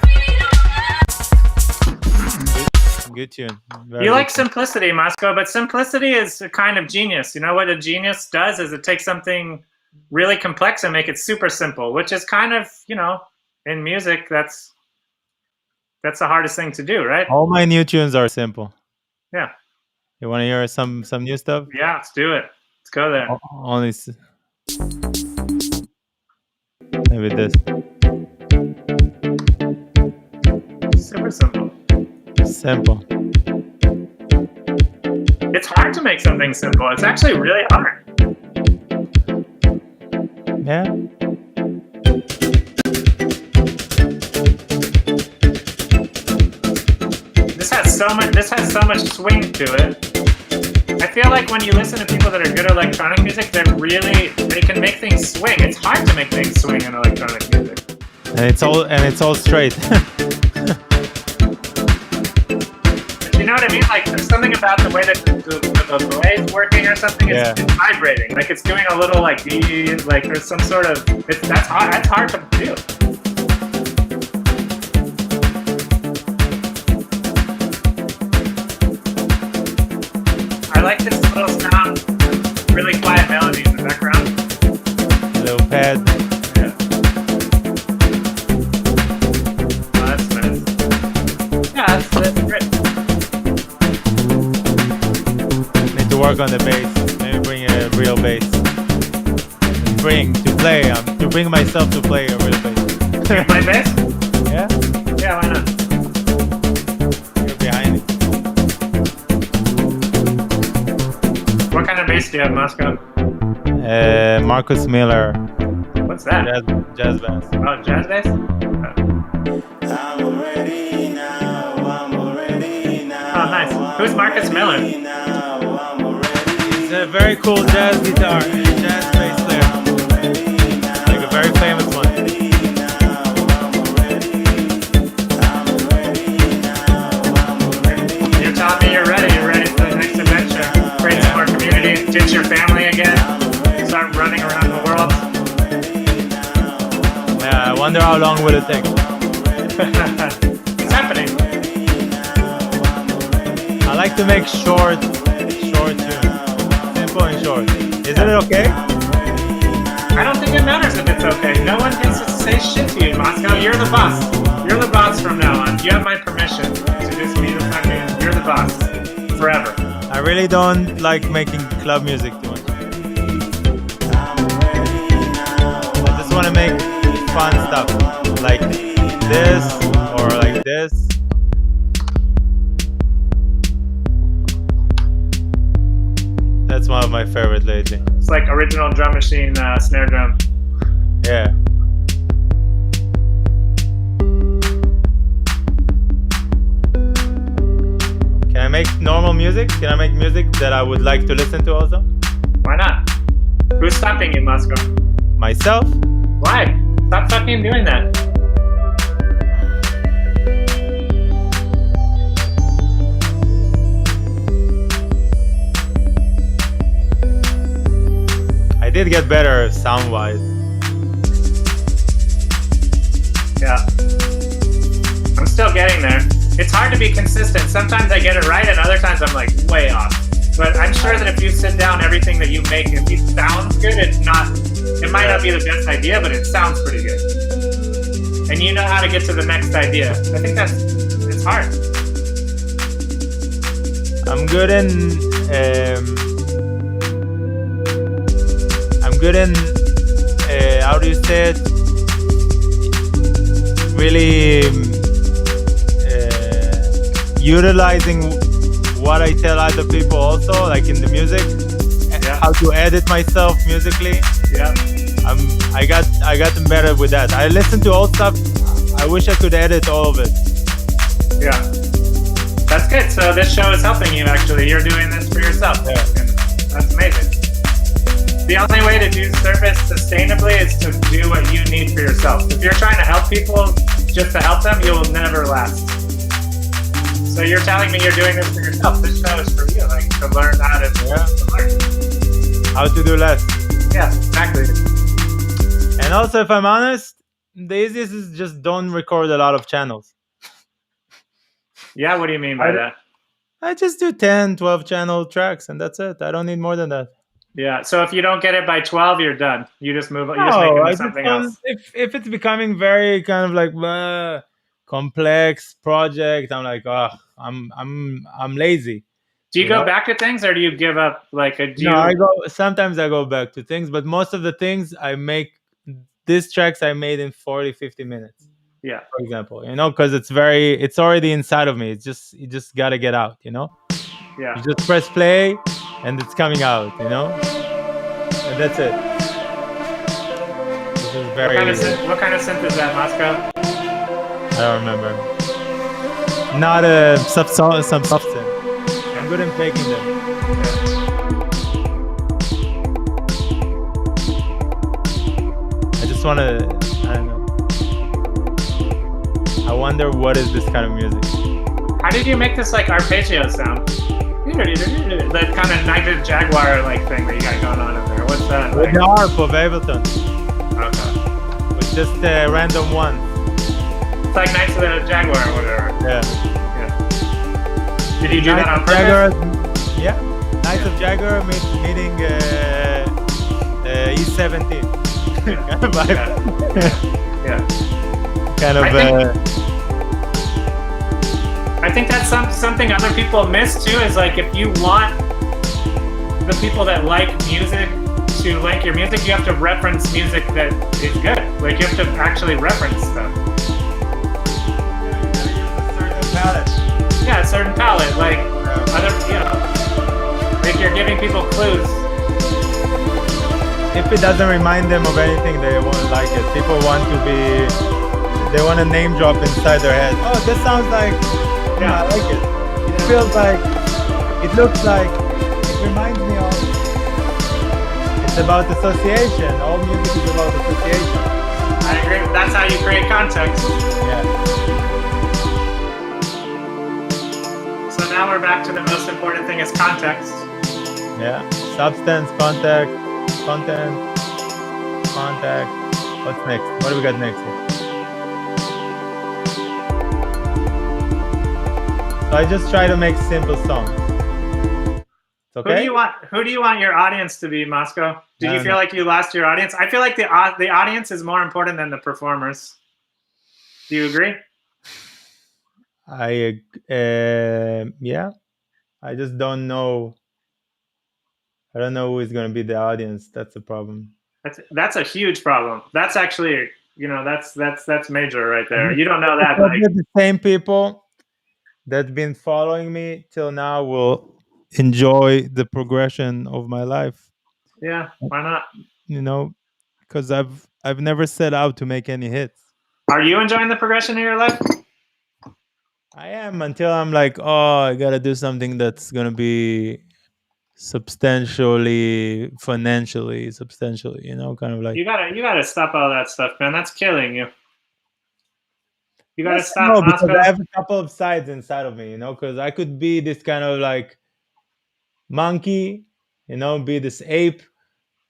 good tune. You like simplicity, Moscow, but simplicity is a kind of genius. You know what a genius does is it takes something really complex and make it super simple, which is kind of, you know, in music, that's the hardest thing to do, right? All my new tunes are simple. Yeah. You want to hear some new stuff? Yeah, let's do it. Let's go there. Only maybe this. Super simple. Simple. It's hard to make something simple. It's actually really hard. Yeah. This has so much swing to it. I feel like when you listen to people that are good at electronic music, they can make things swing. It's hard to make things swing in electronic music. And it's all straight. You know what I mean? Like, there's something about the way that the delay is working or something. It's vibrating. Like, it's doing a little, like, there's some sort of... That's hard to do. I like this little sound. Really quiet melody in the background. Little pad. Yeah. Oh, that's nice. Yeah, that's great. Need to work on the bass. Maybe bring a real bass. To bring myself to play a real bass. You play bass? Yeah? Yeah, why not? You're behind it. What kind of bass do you have, Moscow? Marcus Miller. What's that? Jazz bass. Oh, jazz bass? Oh. I'm ready now, I'm ready now. Who's Marcus Miller? He's a very cool jazz guitar, jazz bass player, like a very famous one. You're telling me you're ready. You're ready for the next adventure. Create some more community. Ditch your family again. Start running around the world. Yeah, I wonder how long will it take. It's happening. I like to make short tunes, simple and short. Is it okay? I don't think it matters if it's okay. No one gets to say shit to you, Moscow. You're the boss. You're the boss from now on. You have my permission to just be the fucking. You're the boss forever. I really don't like making club music too much. I just want to make fun stuff like this or like this. That's one of my favorite lately. It's like original drum machine snare drum. Yeah. Can I make normal music? Can I make music that I would like to listen to also? Why not? Who's stopping you, Moscow? Myself? Why? Stop fucking doing that. I did get better sound-wise. Yeah. I'm still getting there. It's hard to be consistent. Sometimes I get it right and other times I'm like way off. But I'm sure that if you sit down, everything that you make, if it sounds good, it might not be the best idea, but it sounds pretty good. And you know how to get to the next idea. I think it's hard. I'm good in how do you say it? Really utilizing what I tell other people also, like in the music, Yeah. how to edit myself musically. Yeah. I gotten better with that. I listen to old stuff. I wish I could edit all of it. Yeah. That's good. So this show is helping you actually. You're doing this for yourself. Yeah. And that's amazing. The only way to do service sustainably is to do what you need for yourself. If you're trying to help people just to help them, you will never last. So you're telling me you're doing this for yourself. This show is for you, like to learn how to, to learn. How to do less. Yeah, exactly. And also, if I'm honest, the easiest is just don't record a lot of channels. Yeah, what do you mean by that? I just do 10, 12 channel tracks and that's it. I don't need more than that. Yeah, so if you don't get it by 12, you're done. You just move on. You just make it I into something don't, else. if it's becoming very kind of like complex project, I'm like, oh, I'm lazy. Do you go back to things or do you give up? Like, Sometimes I go back to things, but most of the things I make, these tracks I made in 40, 50 minutes. Yeah. For example, because it's already inside of me. You just gotta get out, Yeah. You just press play and it's coming out, and that's it. This is very. What kind of synth is that, Moscow? I don't remember. Not some substance. I'm good in making them. I just wanna. I don't know. I wonder what is this kind of music. How did you make this like arpeggio sound? That kind of Knighted Jaguar like thing that you got going on in there. What's that? With the harp of Ableton. Okay. With just random ones. It's like Knights of the Jaguar or whatever. Yeah. Did you do that on purpose? Jaguar, yeah. Knights of Jaguar meeting E17. Kind of vibe. Yeah. Kind of. I think that's something other people miss too. Is like if you want the people that like music to like your music, you have to reference music that is good. Like you have to actually reference stuff. Yeah, a certain palette. Like other, like you're giving people clues. If it doesn't remind them of anything, they won't like it. People they want a name drop inside their head. Oh, this sounds like. Yeah, I like it. It feels like it looks like, it reminds me of, it's about association. All music is about association. I agree. That's how you create context. Yeah. So now we're back to the most important thing is context. Yeah. Substance, context, content, contact. What's next? What do we got next? So I just try to make simple songs. It's okay? Who do you want your audience to be, Moscow? Do I you don't feel know. like you lost your audience? I feel like the audience is more important than the performers. Do you agree? Yeah. I just don't know. I don't know who is going to be the audience. That's the problem. That's a huge problem. That's actually, that's major right there. You don't know that. Probably the same people that been following me till now will enjoy the progression of my life. Yeah, why not? Because I've never set out to make any hits. Are you enjoying the progression of your life? I am, until I'm like, oh, I gotta do something that's gonna be financially, kind of like. You gotta stop all that stuff, man. That's killing you. You gotta Yes, stop, no, because Moscow. I have a couple of sides inside of me, because I could be this kind of like monkey, be this ape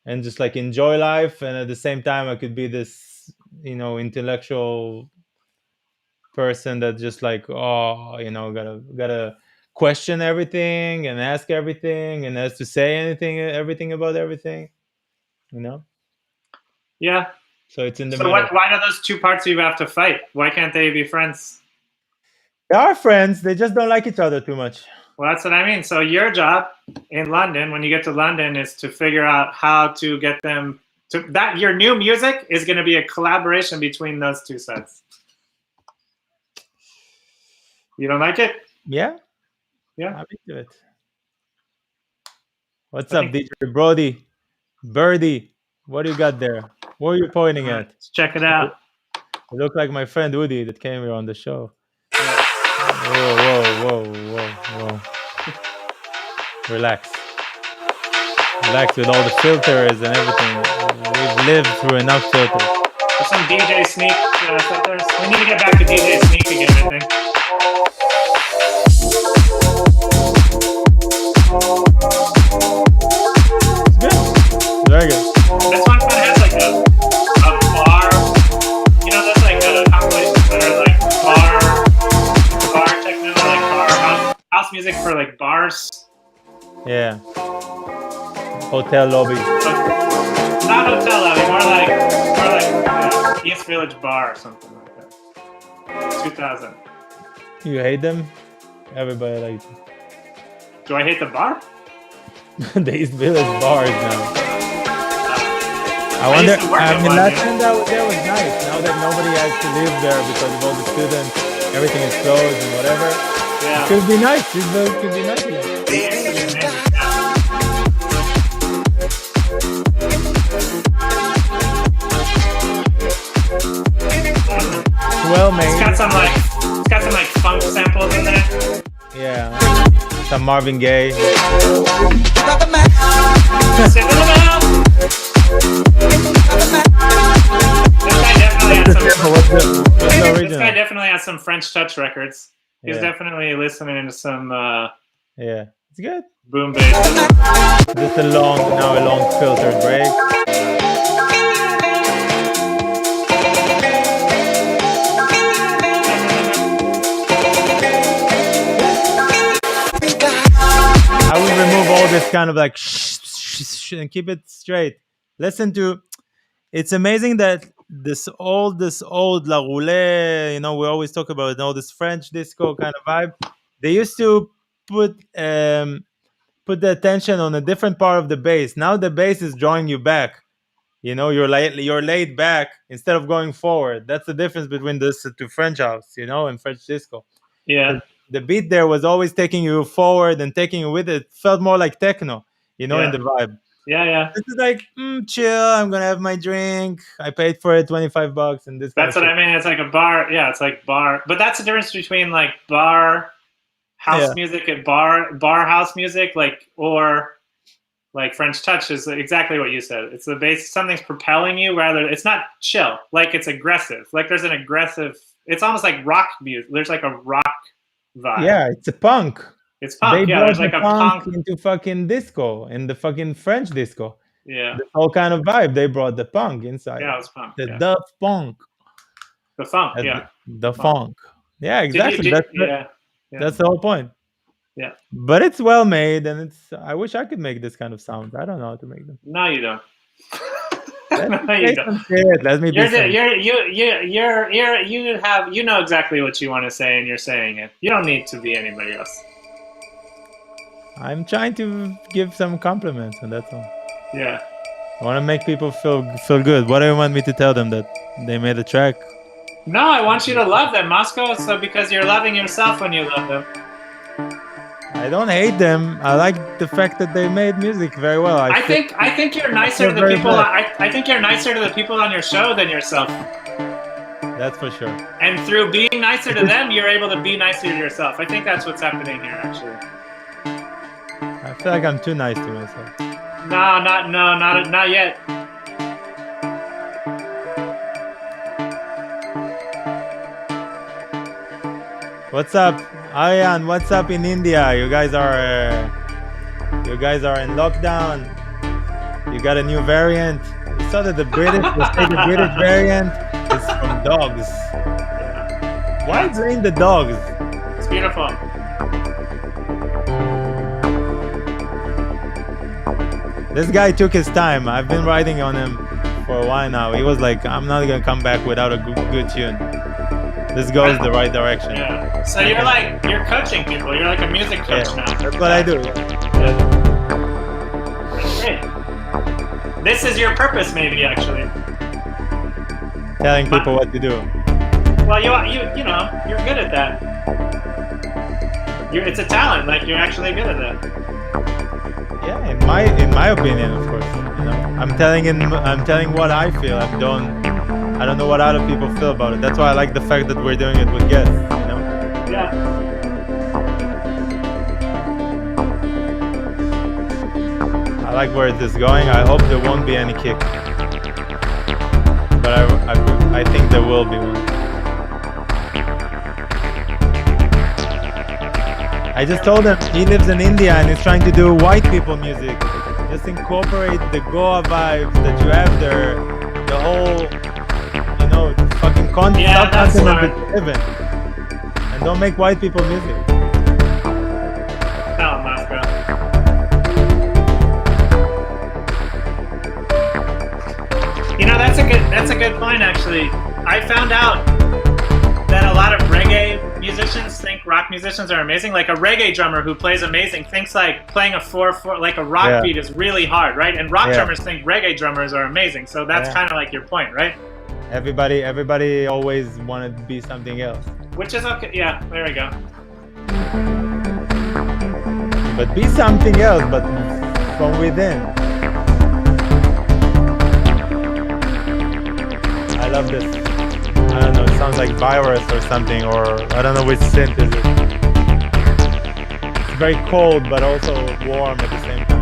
and just like enjoy life, and at the same time I could be this, intellectual person that just like, gotta question everything and ask everything and has to say everything about everything. Yeah. So it's in the So middle. why do those two parts you have to fight? Why can't they be friends? They are friends, they just don't like each other too much. Well, that's what I mean. So your job in London, when you get to London, is to figure out how to get them to that. Your new music is going to be a collaboration between those two sets. You don't like it? Yeah, Yeah. I'm into it. What's up, DJ Brody? Birdie, what do you got there? What are you pointing at? Let's check it out. You look like my friend Woody that came here on the show. Whoa. Relax with all the filters and everything. We've lived through enough filters. There's some DJ Sneak filters. We need to get back to DJ Sneak again, I think. It's good. Very good. This one kind of has like a bar. There's like compilations that are like bar techno, like bar house music for like bars. Yeah. Hotel lobby. Not hotel lobby, more like East Village Bar or something like that. 2000. You hate them? Everybody likes them. Do I hate the bar? The East Village bars now. I used wonder. to work at Last one, time that was nice. Now that nobody has to live there because of all the students, everything is closed and whatever. Yeah. It could be nice. This village could be nice again. Well made. It's got some like funk samples in there. Yeah. Some Marvin Gaye. Sit in the middle. What's the This original? guy definitely has some French touch records. He's Yeah. definitely listening to some Yeah. It's good. boom bass. Just a long filtered break. I would remove all this kind of like and keep it straight. Listen to. It's amazing that this old La Roulette, we always talk about all this French disco kind of vibe. They used to put the attention on a different part of the bass. Now the bass is drawing you back. You're laid back instead of going forward. That's the difference between this to French house, and French disco. Yeah. The beat there was always taking you forward and taking you with it. It felt more like techno, in the vibe. Yeah. This is like chill. I'm gonna have my drink. I paid for it $25, and this. That's what I mean. It's like a bar. Yeah, it's like bar. But that's the difference between like bar house Yeah. music and bar house music, or French touch is exactly what you said. It's the base. Something's propelling you rather. It's not chill. Like it's aggressive. Like there's an aggressive. It's almost like rock music. There's like a rock vibe. Yeah, it's a punk. It's punk. They Yeah, brought there's the like a punk punk. into fucking disco, in the fucking French disco. Yeah, This whole kind of vibe. They brought the punk inside. yeah, it's punk. The Yeah. Daft Punk. The funk. That's Yeah, the funk. Yeah, Did you- exactly. did- yeah. That's the whole point. Yeah. But it's well made, and I wish I could make this kind of sound. I don't know how to make them. No, you don't. Let No, me you say don't. some shit. Let me be You know exactly what you want to say, and you're saying it. You don't need to be anybody else. I'm trying to give some compliments, and that's all. Yeah. I want to make people feel good. What do you want me to tell them, that they made a track? No, I want you to love them, Moscow. So because you're loving yourself when you love them. I don't hate them. I like the fact that they made music very well. I think you're nicer to the very people. bad. I think you're nicer to the people on your show than yourself. That's for sure. And through being nicer to them, you're able to be nicer to yourself. I think that's what's happening here, actually. I feel like I'm too nice to myself. No, not yet. What's up, Aryan? What's up in India? You guys are in lockdown. You got a new variant. You saw that the British variant is from dogs. Why blame the dogs? It's beautiful. This guy took his time. I've been writing on him for a while now. He was like, I'm not gonna come back without a good tune. This goes the right direction. Yeah. So you're coaching people. You're like a music coach now. That's what I do. That's great. This is your purpose, maybe, actually. Telling people what to do. Well, you know, you're good at that. It's a talent. Like you're actually good at that. Yeah, in my opinion, of course. You know, I'm telling what I feel. I don't know what other people feel about it. That's why I like the fact that we're doing it with guests. You know. Yeah. I like where it is going. I hope there won't be any kick, but I think there will be one. I just told him he lives in India and he's trying to do white people music. Just incorporate the Goa vibes that you have there, the whole, you know, fucking Yeah, that's subcontinent smart. that you live in, and don't make white people music. No, Moscow. You know, that's a good point, actually. I found out that a lot of reggae musicians think rock musicians are amazing. Like a reggae drummer who plays amazing thinks like playing a 4/4, like a rock beat is really hard, right? And rock drummers think reggae drummers are amazing. So that's kind of like your point, right? Everybody always wanted to be something else. Which is okay. Yeah, there we go. But be something else, but from within. I love this. I don't know, it sounds like virus or something, or I don't know which synth is it. It's very cold, but also warm at the same time.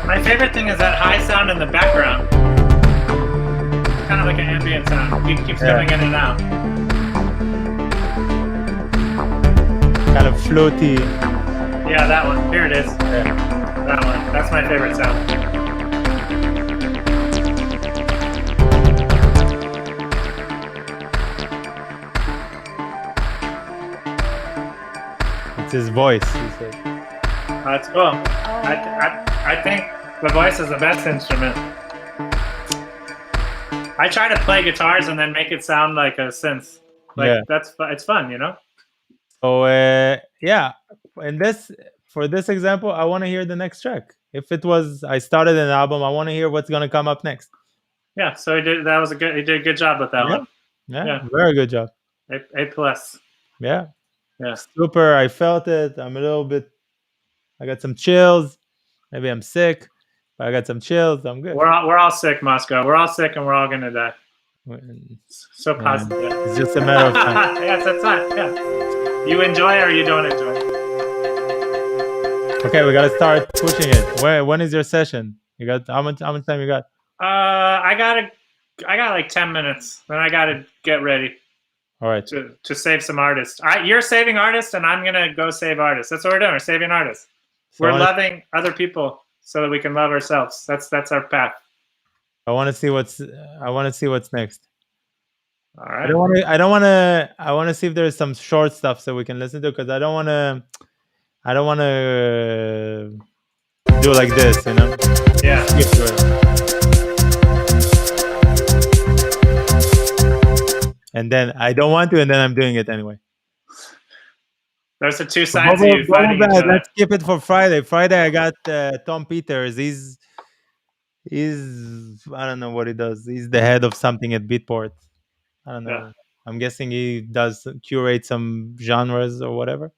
My favorite thing is that high sound in the background. It's kind of like an ambient sound. It keeps coming in and out. Kind of floaty. Yeah, that one. Here it is. Yeah. That one. That's my favorite sound. It's his voice, he said. That's cool. I think the voice is the best instrument. I try to play guitars and then make it sound like a synth. Like it's fun, you know. So yeah, for this example, I want to hear the next track. If it was I started an album, I want to hear what's gonna come up next. Yeah, so he did a good job with that one. Yeah, very good job. A plus. Yeah. Yeah. Super. I felt it. I got some chills. Maybe I'm sick, but I got some chills. I'm good. We're all sick, Moscow. We're all sick and we're all gonna die. So positive. It's just a matter of time. Yes, that's right. Yeah. You enjoy or you don't enjoy. Okay, we gotta start pushing it. When is your session? You got how much time you got? I got like 10 minutes. Then I gotta get ready. All right. To save some artists. You're saving artists, and I'm gonna go save artists. That's what we're doing. We're saving artists. So we're loving other people so that we can love ourselves. That's our path. I want to see what's next. All right. I want to see if there's some short stuff so we can listen to, because I don't want to do like this, you know? Yeah. And then I don't want to, and then I'm doing it anyway. There's the two sides of you fighting each other. Let's keep it for Friday. Friday I got Tom Peters. He's I don't know what he does. He's the head of something at Beatport. I don't know. Yeah. I'm guessing he does curate some genres or whatever.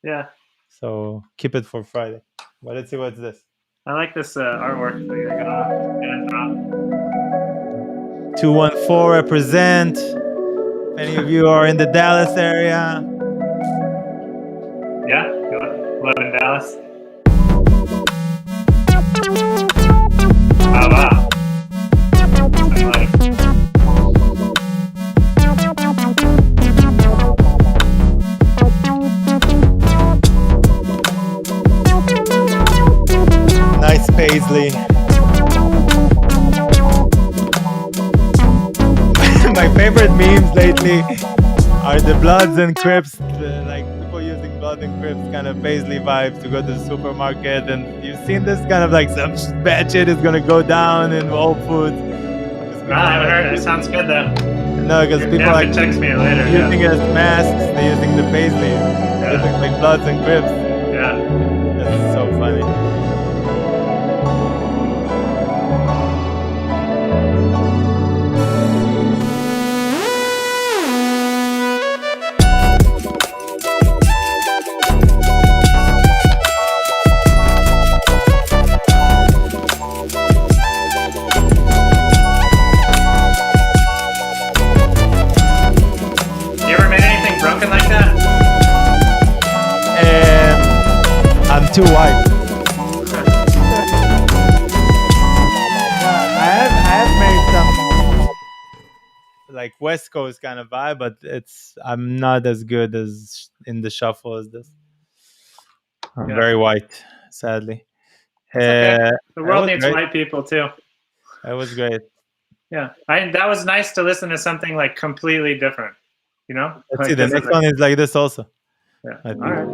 Yeah. So keep it for Friday. But let's see what's this. I like this artwork that you're gonna draw. 214 represent. If any of you are in the Dallas area. Yeah, live in Dallas. Oh wow. Nice Paisley. My favorite memes lately are the Bloods and Crips, like people using Bloods and Crips kind of Paisley vibes to go to the supermarket, and you've seen this kind of like some bad shit is gonna go down in Whole Foods. I haven't heard it. It sounds good though. No, because people like text me later. Using it as masks, they're using the Paisley. It looks like Bloods and Crips. Yeah. That's so funny. Too white. I have made some like West Coast kind of vibe, but I'm not as good as in the shuffle as this. I'm very white, sadly. Okay. The world needs white people too. That was great. Yeah, that was nice to listen to something like completely different. You know. Let's see. The next one is like this also. Yeah. All right.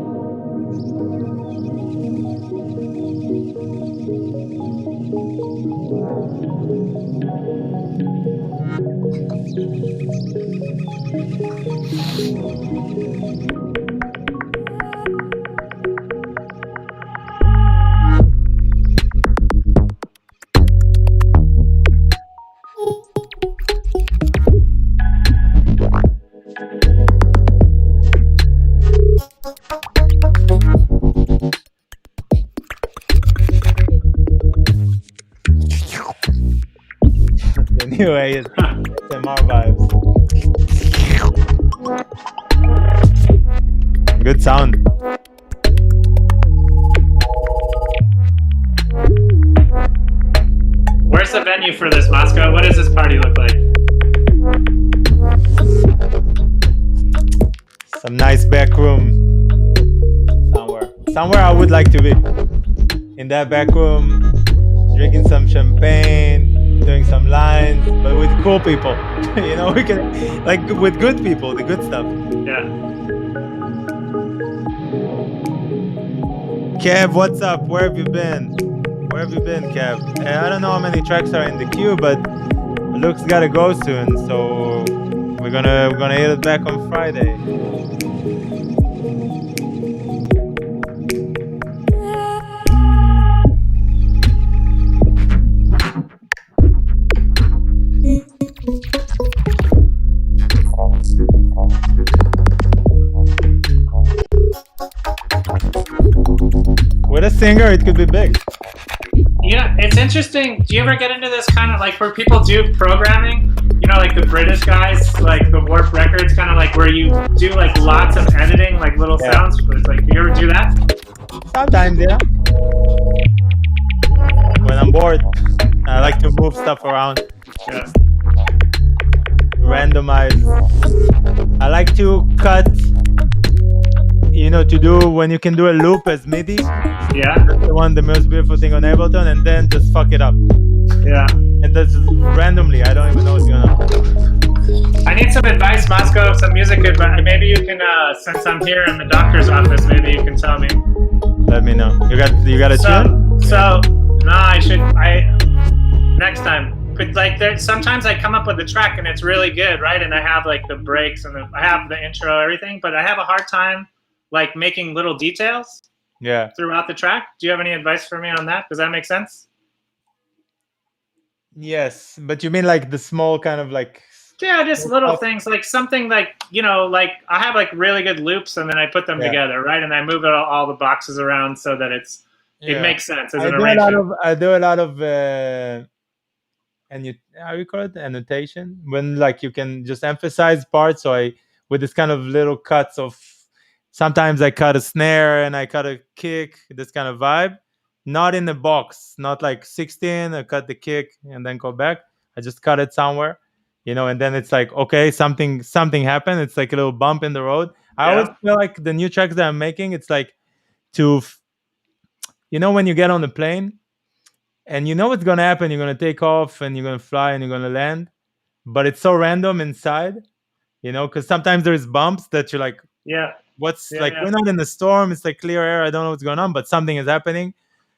Anyway, it's SMR vibes. Good sound. Where's the venue for this, Moscow? What does this party look like? Some nice back room. Somewhere I would like to be. In that back room, drinking some champagne, doing some lines, but with cool people. You know, we can, like, with good people, the good stuff. Yeah. Kev, what's up? Where have you been? Where have you been, Kev? I don't know how many tracks are in the queue, but Luke's gotta go soon, so we're gonna hit it back on Friday. With a singer, it could be big. Yeah, it's interesting. Do you ever get into this kind of like where people do programming? You know, like the British guys, like the Warp Records, kind of like where you do like lots of editing, like little Yeah. sounds. It's like, do you ever do that? Sometimes, yeah. When I'm bored, I like to move stuff around, Yeah. randomize. I like to cut, to do when you can do a loop as MIDI. Yeah. The most beautiful thing on Ableton, and then just fuck it up. Yeah. And that's just randomly. I don't even know what's going on. I need some advice, Moscow, some music advice. Maybe you can, since I'm here in the doctor's office, maybe you can tell me. Let me know. You got a tune? Next time. But like, sometimes I come up with a track and it's really good, right? And I have like the breaks and I have the intro, everything, but I have a hard time like making little details. Yeah. Throughout the track. Do you have any advice for me on that? Does that make sense? Yes, but you mean like the small kind of like... Yeah, just little things, like something like, like I have like really good loops and then I put them together, right? And I move all the boxes around so that it makes sense as an arrangement. I do a lot of how you call it, annotation, when like you can just emphasize parts. So with this kind of little cuts of, sometimes I cut a snare and I cut a kick, this kind of vibe, not in the box, not like 16, I cut the kick and then go back. I just cut it somewhere, and then it's like, okay, something happened. It's like a little bump in the road. I always feel like the new tracks that I'm making, it's like when you get on the plane and you know what's going to happen, you're going to take off and you're going to fly and you're going to land, but it's so random inside, because sometimes there's bumps that you're like, we're not in the storm, it's like clear air, I don't know what's going on, but something is happening.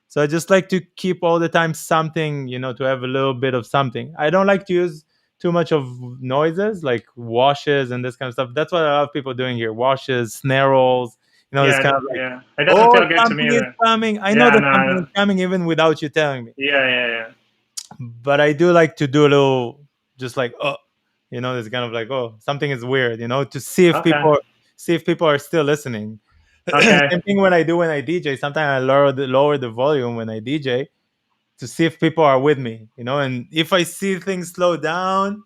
So I just like to keep all the time something, to have a little bit of something. I don't like to use too much of noises like washes and this kind of stuff. That's what a lot of people are doing here: washes, snare rolls, this kind of like, it doesn't feel good to me either. Is coming. I know that something is coming even without you telling me. Yeah. But I do like to do a little, just like, it's kind of like, something is weird, to see if people are still listening. Okay. Same thing when I DJ. Sometimes I lower the volume when I DJ to see if people are with me, and if I see things slow down,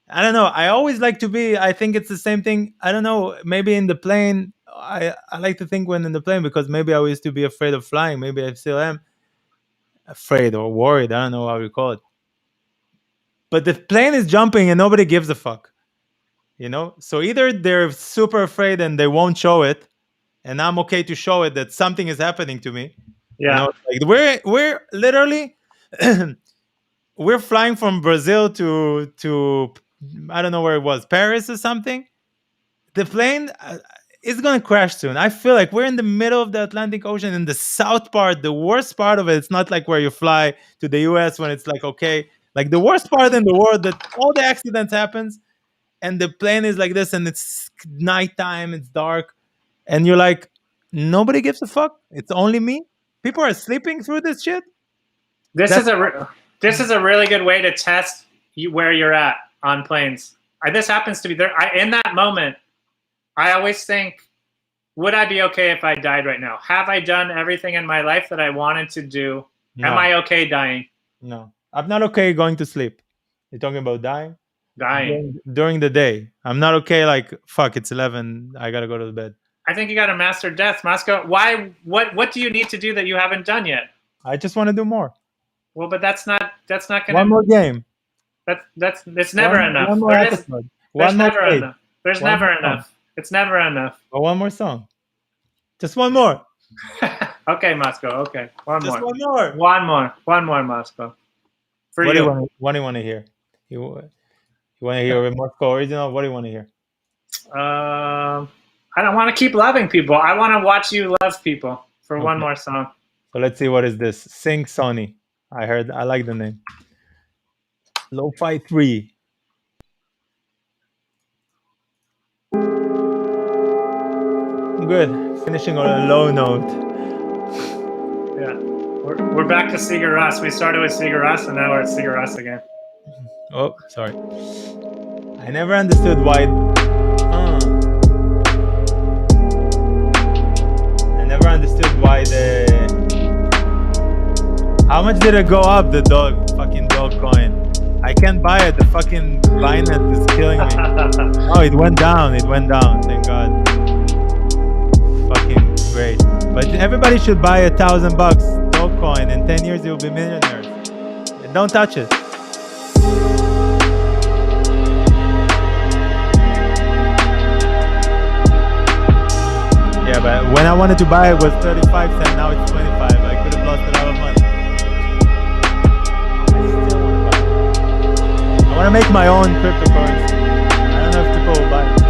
I don't know. I always like to be, I think it's the same thing. I don't know. Maybe in the plane, I like to think when in the plane, because maybe I used to be afraid of flying. Maybe I still am afraid or worried. I don't know how you call it. But the plane is jumping and nobody gives a fuck, So either they're super afraid and they won't show it, and I'm okay to show it that something is happening to me. Yeah. Like we're literally we're flying from Brazil to I don't know where it was, Paris or something. The plane is going to crash soon. I feel like we're in the middle of the Atlantic Ocean, in the south part, the worst part of it. It's not like where you fly to the US when it's like, okay, like the worst part in the world, that all the accidents happens and the plane is like this and it's nighttime, it's dark, and you're like, nobody gives a fuck. It's only me. People are sleeping through this shit. This is a really good way to test where you're at on planes. This happens to be there. In that moment, I always think, would I be okay if I died right now? Have I done everything in my life that I wanted to do? No. Am I okay dying? No, I'm not okay going to sleep. You're talking about dying? Dying. During the day. I'm not okay, like, fuck, it's 11, I gotta go to bed. I think you gotta master death, Moscow. Why? What do you need to do that you haven't done yet? I just want to do more. Well, but that's not gonna... One more game. It's never enough. One more episode. There's never enough. There's never enough. It's never enough. But one more song. Just one more. Okay, Moscow. Okay, one more. One more, Moscow. For you. What do you want to hear? You want to hear a Moscow original? What do you want to hear? I don't want to keep loving people. I want to watch you love people for one more song. So let's see, what is this? Sing Sony. I like the name. Lo-fi 3. Good. Finishing on a low note. Yeah. We're back to Sigur Rós. We started with Sigur Rós, and now we're at Sigur Rós again. Oh, sorry. I never understood why. I never understood why the. How much did it go up? The fucking dog coin. I can't buy it. The fucking Binance is killing me. Oh, it went down. It went down. Thank God. Fucking great. But everybody should buy $1,000 dog coin. In 10 years, you'll be millionaires. And don't touch it. Yeah, but when I wanted to buy it, was 35 cents. Now it's 25. I could have lost a lot of money. I still want to buy it. I want to make my own cryptocurrency. I don't know if people will buy it.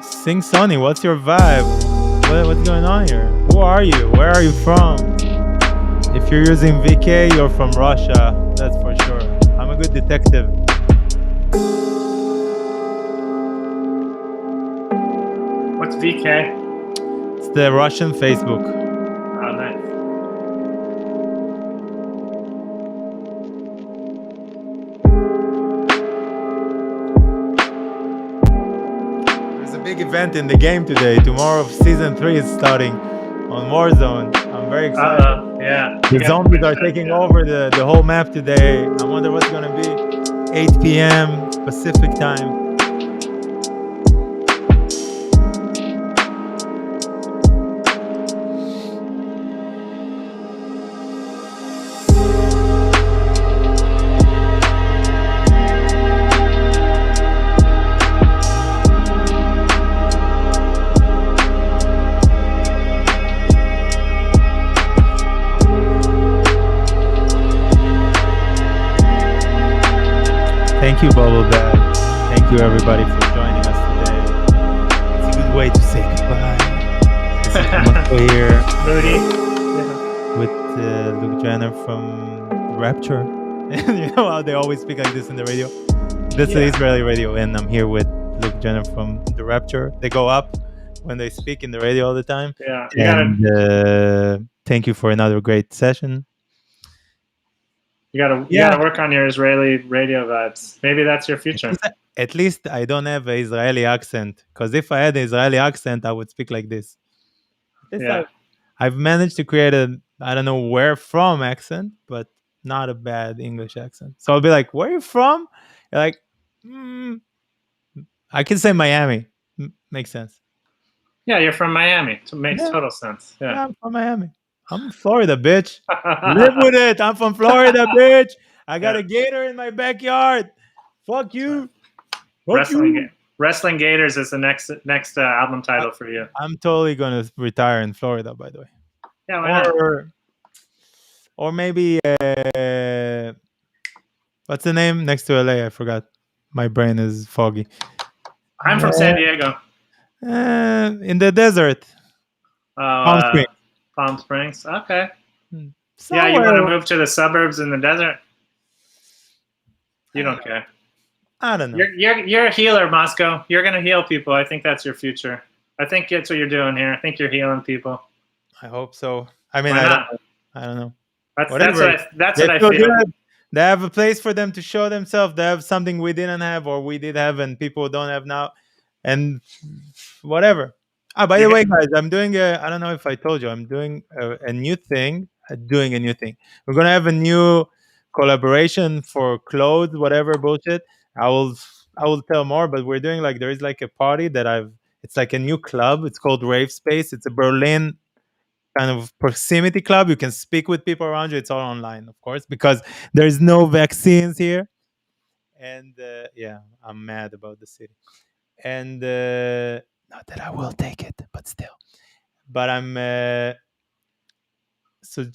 Sing Sonny, what's your vibe? What's going on here? Who are you? Where are you from? If you're using VK, you're from Russia. That's for sure. I'm a good detective. What's VK? It's the Russian Facebook. Oh, nice. There's a big event in the game today. Tomorrow, season 3 is starting on Warzone. I'm very excited. Yeah. The zombies are taking over the whole map today. I wonder what's gonna be. 8 p.m. Pacific time. Thank you, Bubble Bag. Thank you, everybody, for joining us today. It's a good way to say goodbye. This is Moscow here Moody. with Luke Jenner from Rapture. And you know how they always speak like this in the radio? This is Israeli radio, and I'm here with Luke Jenner from the Rapture. They go up when they speak in the radio all the time. Yeah. And thank you for another great session. You gotta work on your Israeli radio vibes. Maybe that's your future. At least I don't have an Israeli accent. Because if I had an Israeli accent, I would speak like this. I've managed to create I don't know where from accent, but not a bad English accent. So I'll be like, where are you from? You're like, I can say Miami. Makes sense. Yeah, you're from Miami. It makes total sense. Yeah, I'm from Miami. I'm from Florida, bitch. Live with it. I'm from Florida, bitch. I got a gator in my backyard. Fuck you. Fuck you. Wrestling Gators is the next album title for you. I'm totally gonna retire in Florida, by the way. Yeah, why not? Or maybe what's the name next to LA? I forgot. My brain is foggy. I'm from San Diego. In the desert. Palm Springs. Palm Springs. Okay. Somewhere. Yeah, you want to move to the suburbs in the desert? You don't care. I don't know. You're a healer, Moscow. You're gonna heal people. I think that's your future. I think that's what you're doing here. I think you're healing people. I hope so. I mean, I don't know. That's what I feel. Good. They have a place for them to show themselves. They have something we didn't have, or we did have, and people don't have now, and whatever. By the way, guys, I'm doing I don't know if I told you, I'm doing a new thing. We're gonna have a new collaboration for clothes, whatever bullshit. I will tell more, but we're doing there is a party that it's like a new club. It's called Rave Space. It's a Berlin kind of proximity club. You can speak with people around you. It's all online, of course, because there's no vaccines here. And I'm mad about the city. And not that I will take it, but still. But I'm so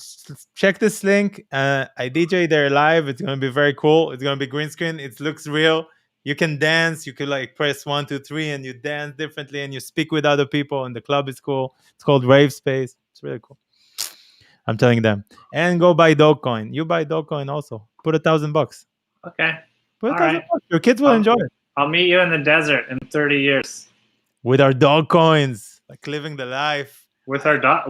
check this link. I DJ there live. It's gonna be very cool. It's gonna be green screen. It looks real. You can dance. You could like press 1, 2, 3, and you dance differently, and you speak with other people. And the club is cool. It's called Rave Space. It's really cool. I'm telling them. And go buy Dogecoin. You buy Dogecoin also. Put $1,000. Okay. Put All $1,000. right. Your kids will enjoy it. I'll meet you in the desert in 30 years With our Dogecoins, like living the life. with our dog.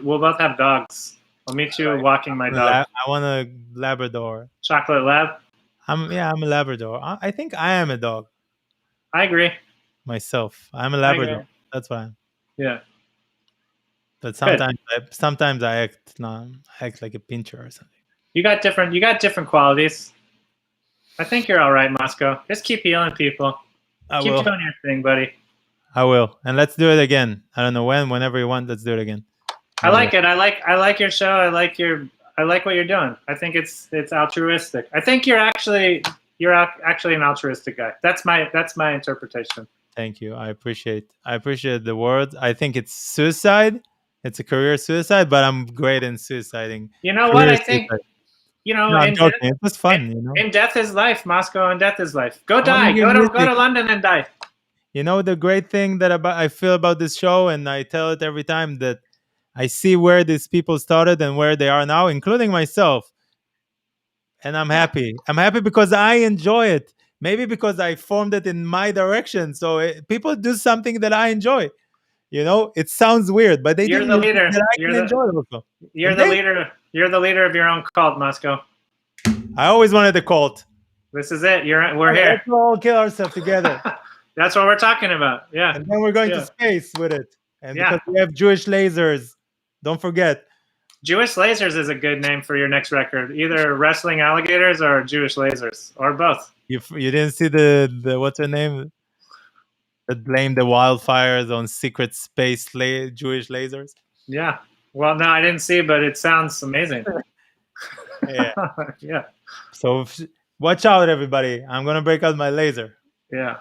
We'll both have dogs. I'll meet you walking my dog. I want a Labrador. Chocolate lab. I'm a Labrador. I think I am a dog I agree. myself. I'm a I Labrador. agree. That's what I am. Yeah. But Good. sometimes I act like a pincher or something. You got different qualities. I think you're all right, Moscow. Just keep healing people. I Keep will. doing your thing, buddy. I will. And let's do it again. I don't know whenever you want, let's do it again. I like it. I like your show. I like what you're doing. I think it's altruistic. I think you're actually an altruistic guy. That's my interpretation. Thank you. I appreciate the words. I think it's suicide. It's a career suicide, but I'm great in suiciding. You know what? Career I think suicide. No, I'm joking. It's just fun, you know. And death is life, Moscow, and death is life. Go wanna die. hear Go to music. London and die. You know the great thing that I feel about this show, and I tell it every time, that I see where these people started and where they are now, including myself. And I'm happy. I'm happy because I enjoy it. Maybe because I formed it in my direction. So people do something that I enjoy. You know, it sounds weird, but they You're do the music leader. that I can enjoy also. You're And the leader. You're the leader of your own cult, Moscow. I always wanted a cult. This is it. We're here. Let's all kill ourselves together. That's what we're talking about. Yeah. And then we're going Yeah. to space with it. And Yeah. because we have Jewish lasers, don't forget. Jewish Lasers is a good name for your next record. Either Wrestling Alligators or Jewish Lasers, or both. You didn't see the what's her name? That blamed the wildfires on secret space Jewish lasers. Yeah. Well, no, I didn't see, but it sounds amazing. Yeah. Yeah. So watch out, everybody. I'm gonna break out my laser. Yeah.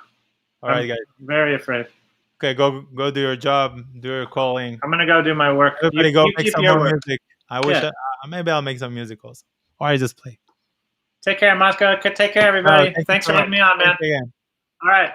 All right, guys. Very afraid. Okay, go do your job, do your calling. I'm gonna go do my work. Everybody, go make keep some your more work. music. I wish Yeah. maybe I'll make some music also, or I just play. Take care, Moscow. Take care, everybody. Thank you Thanks for so having me on, man. Thanks again. All right.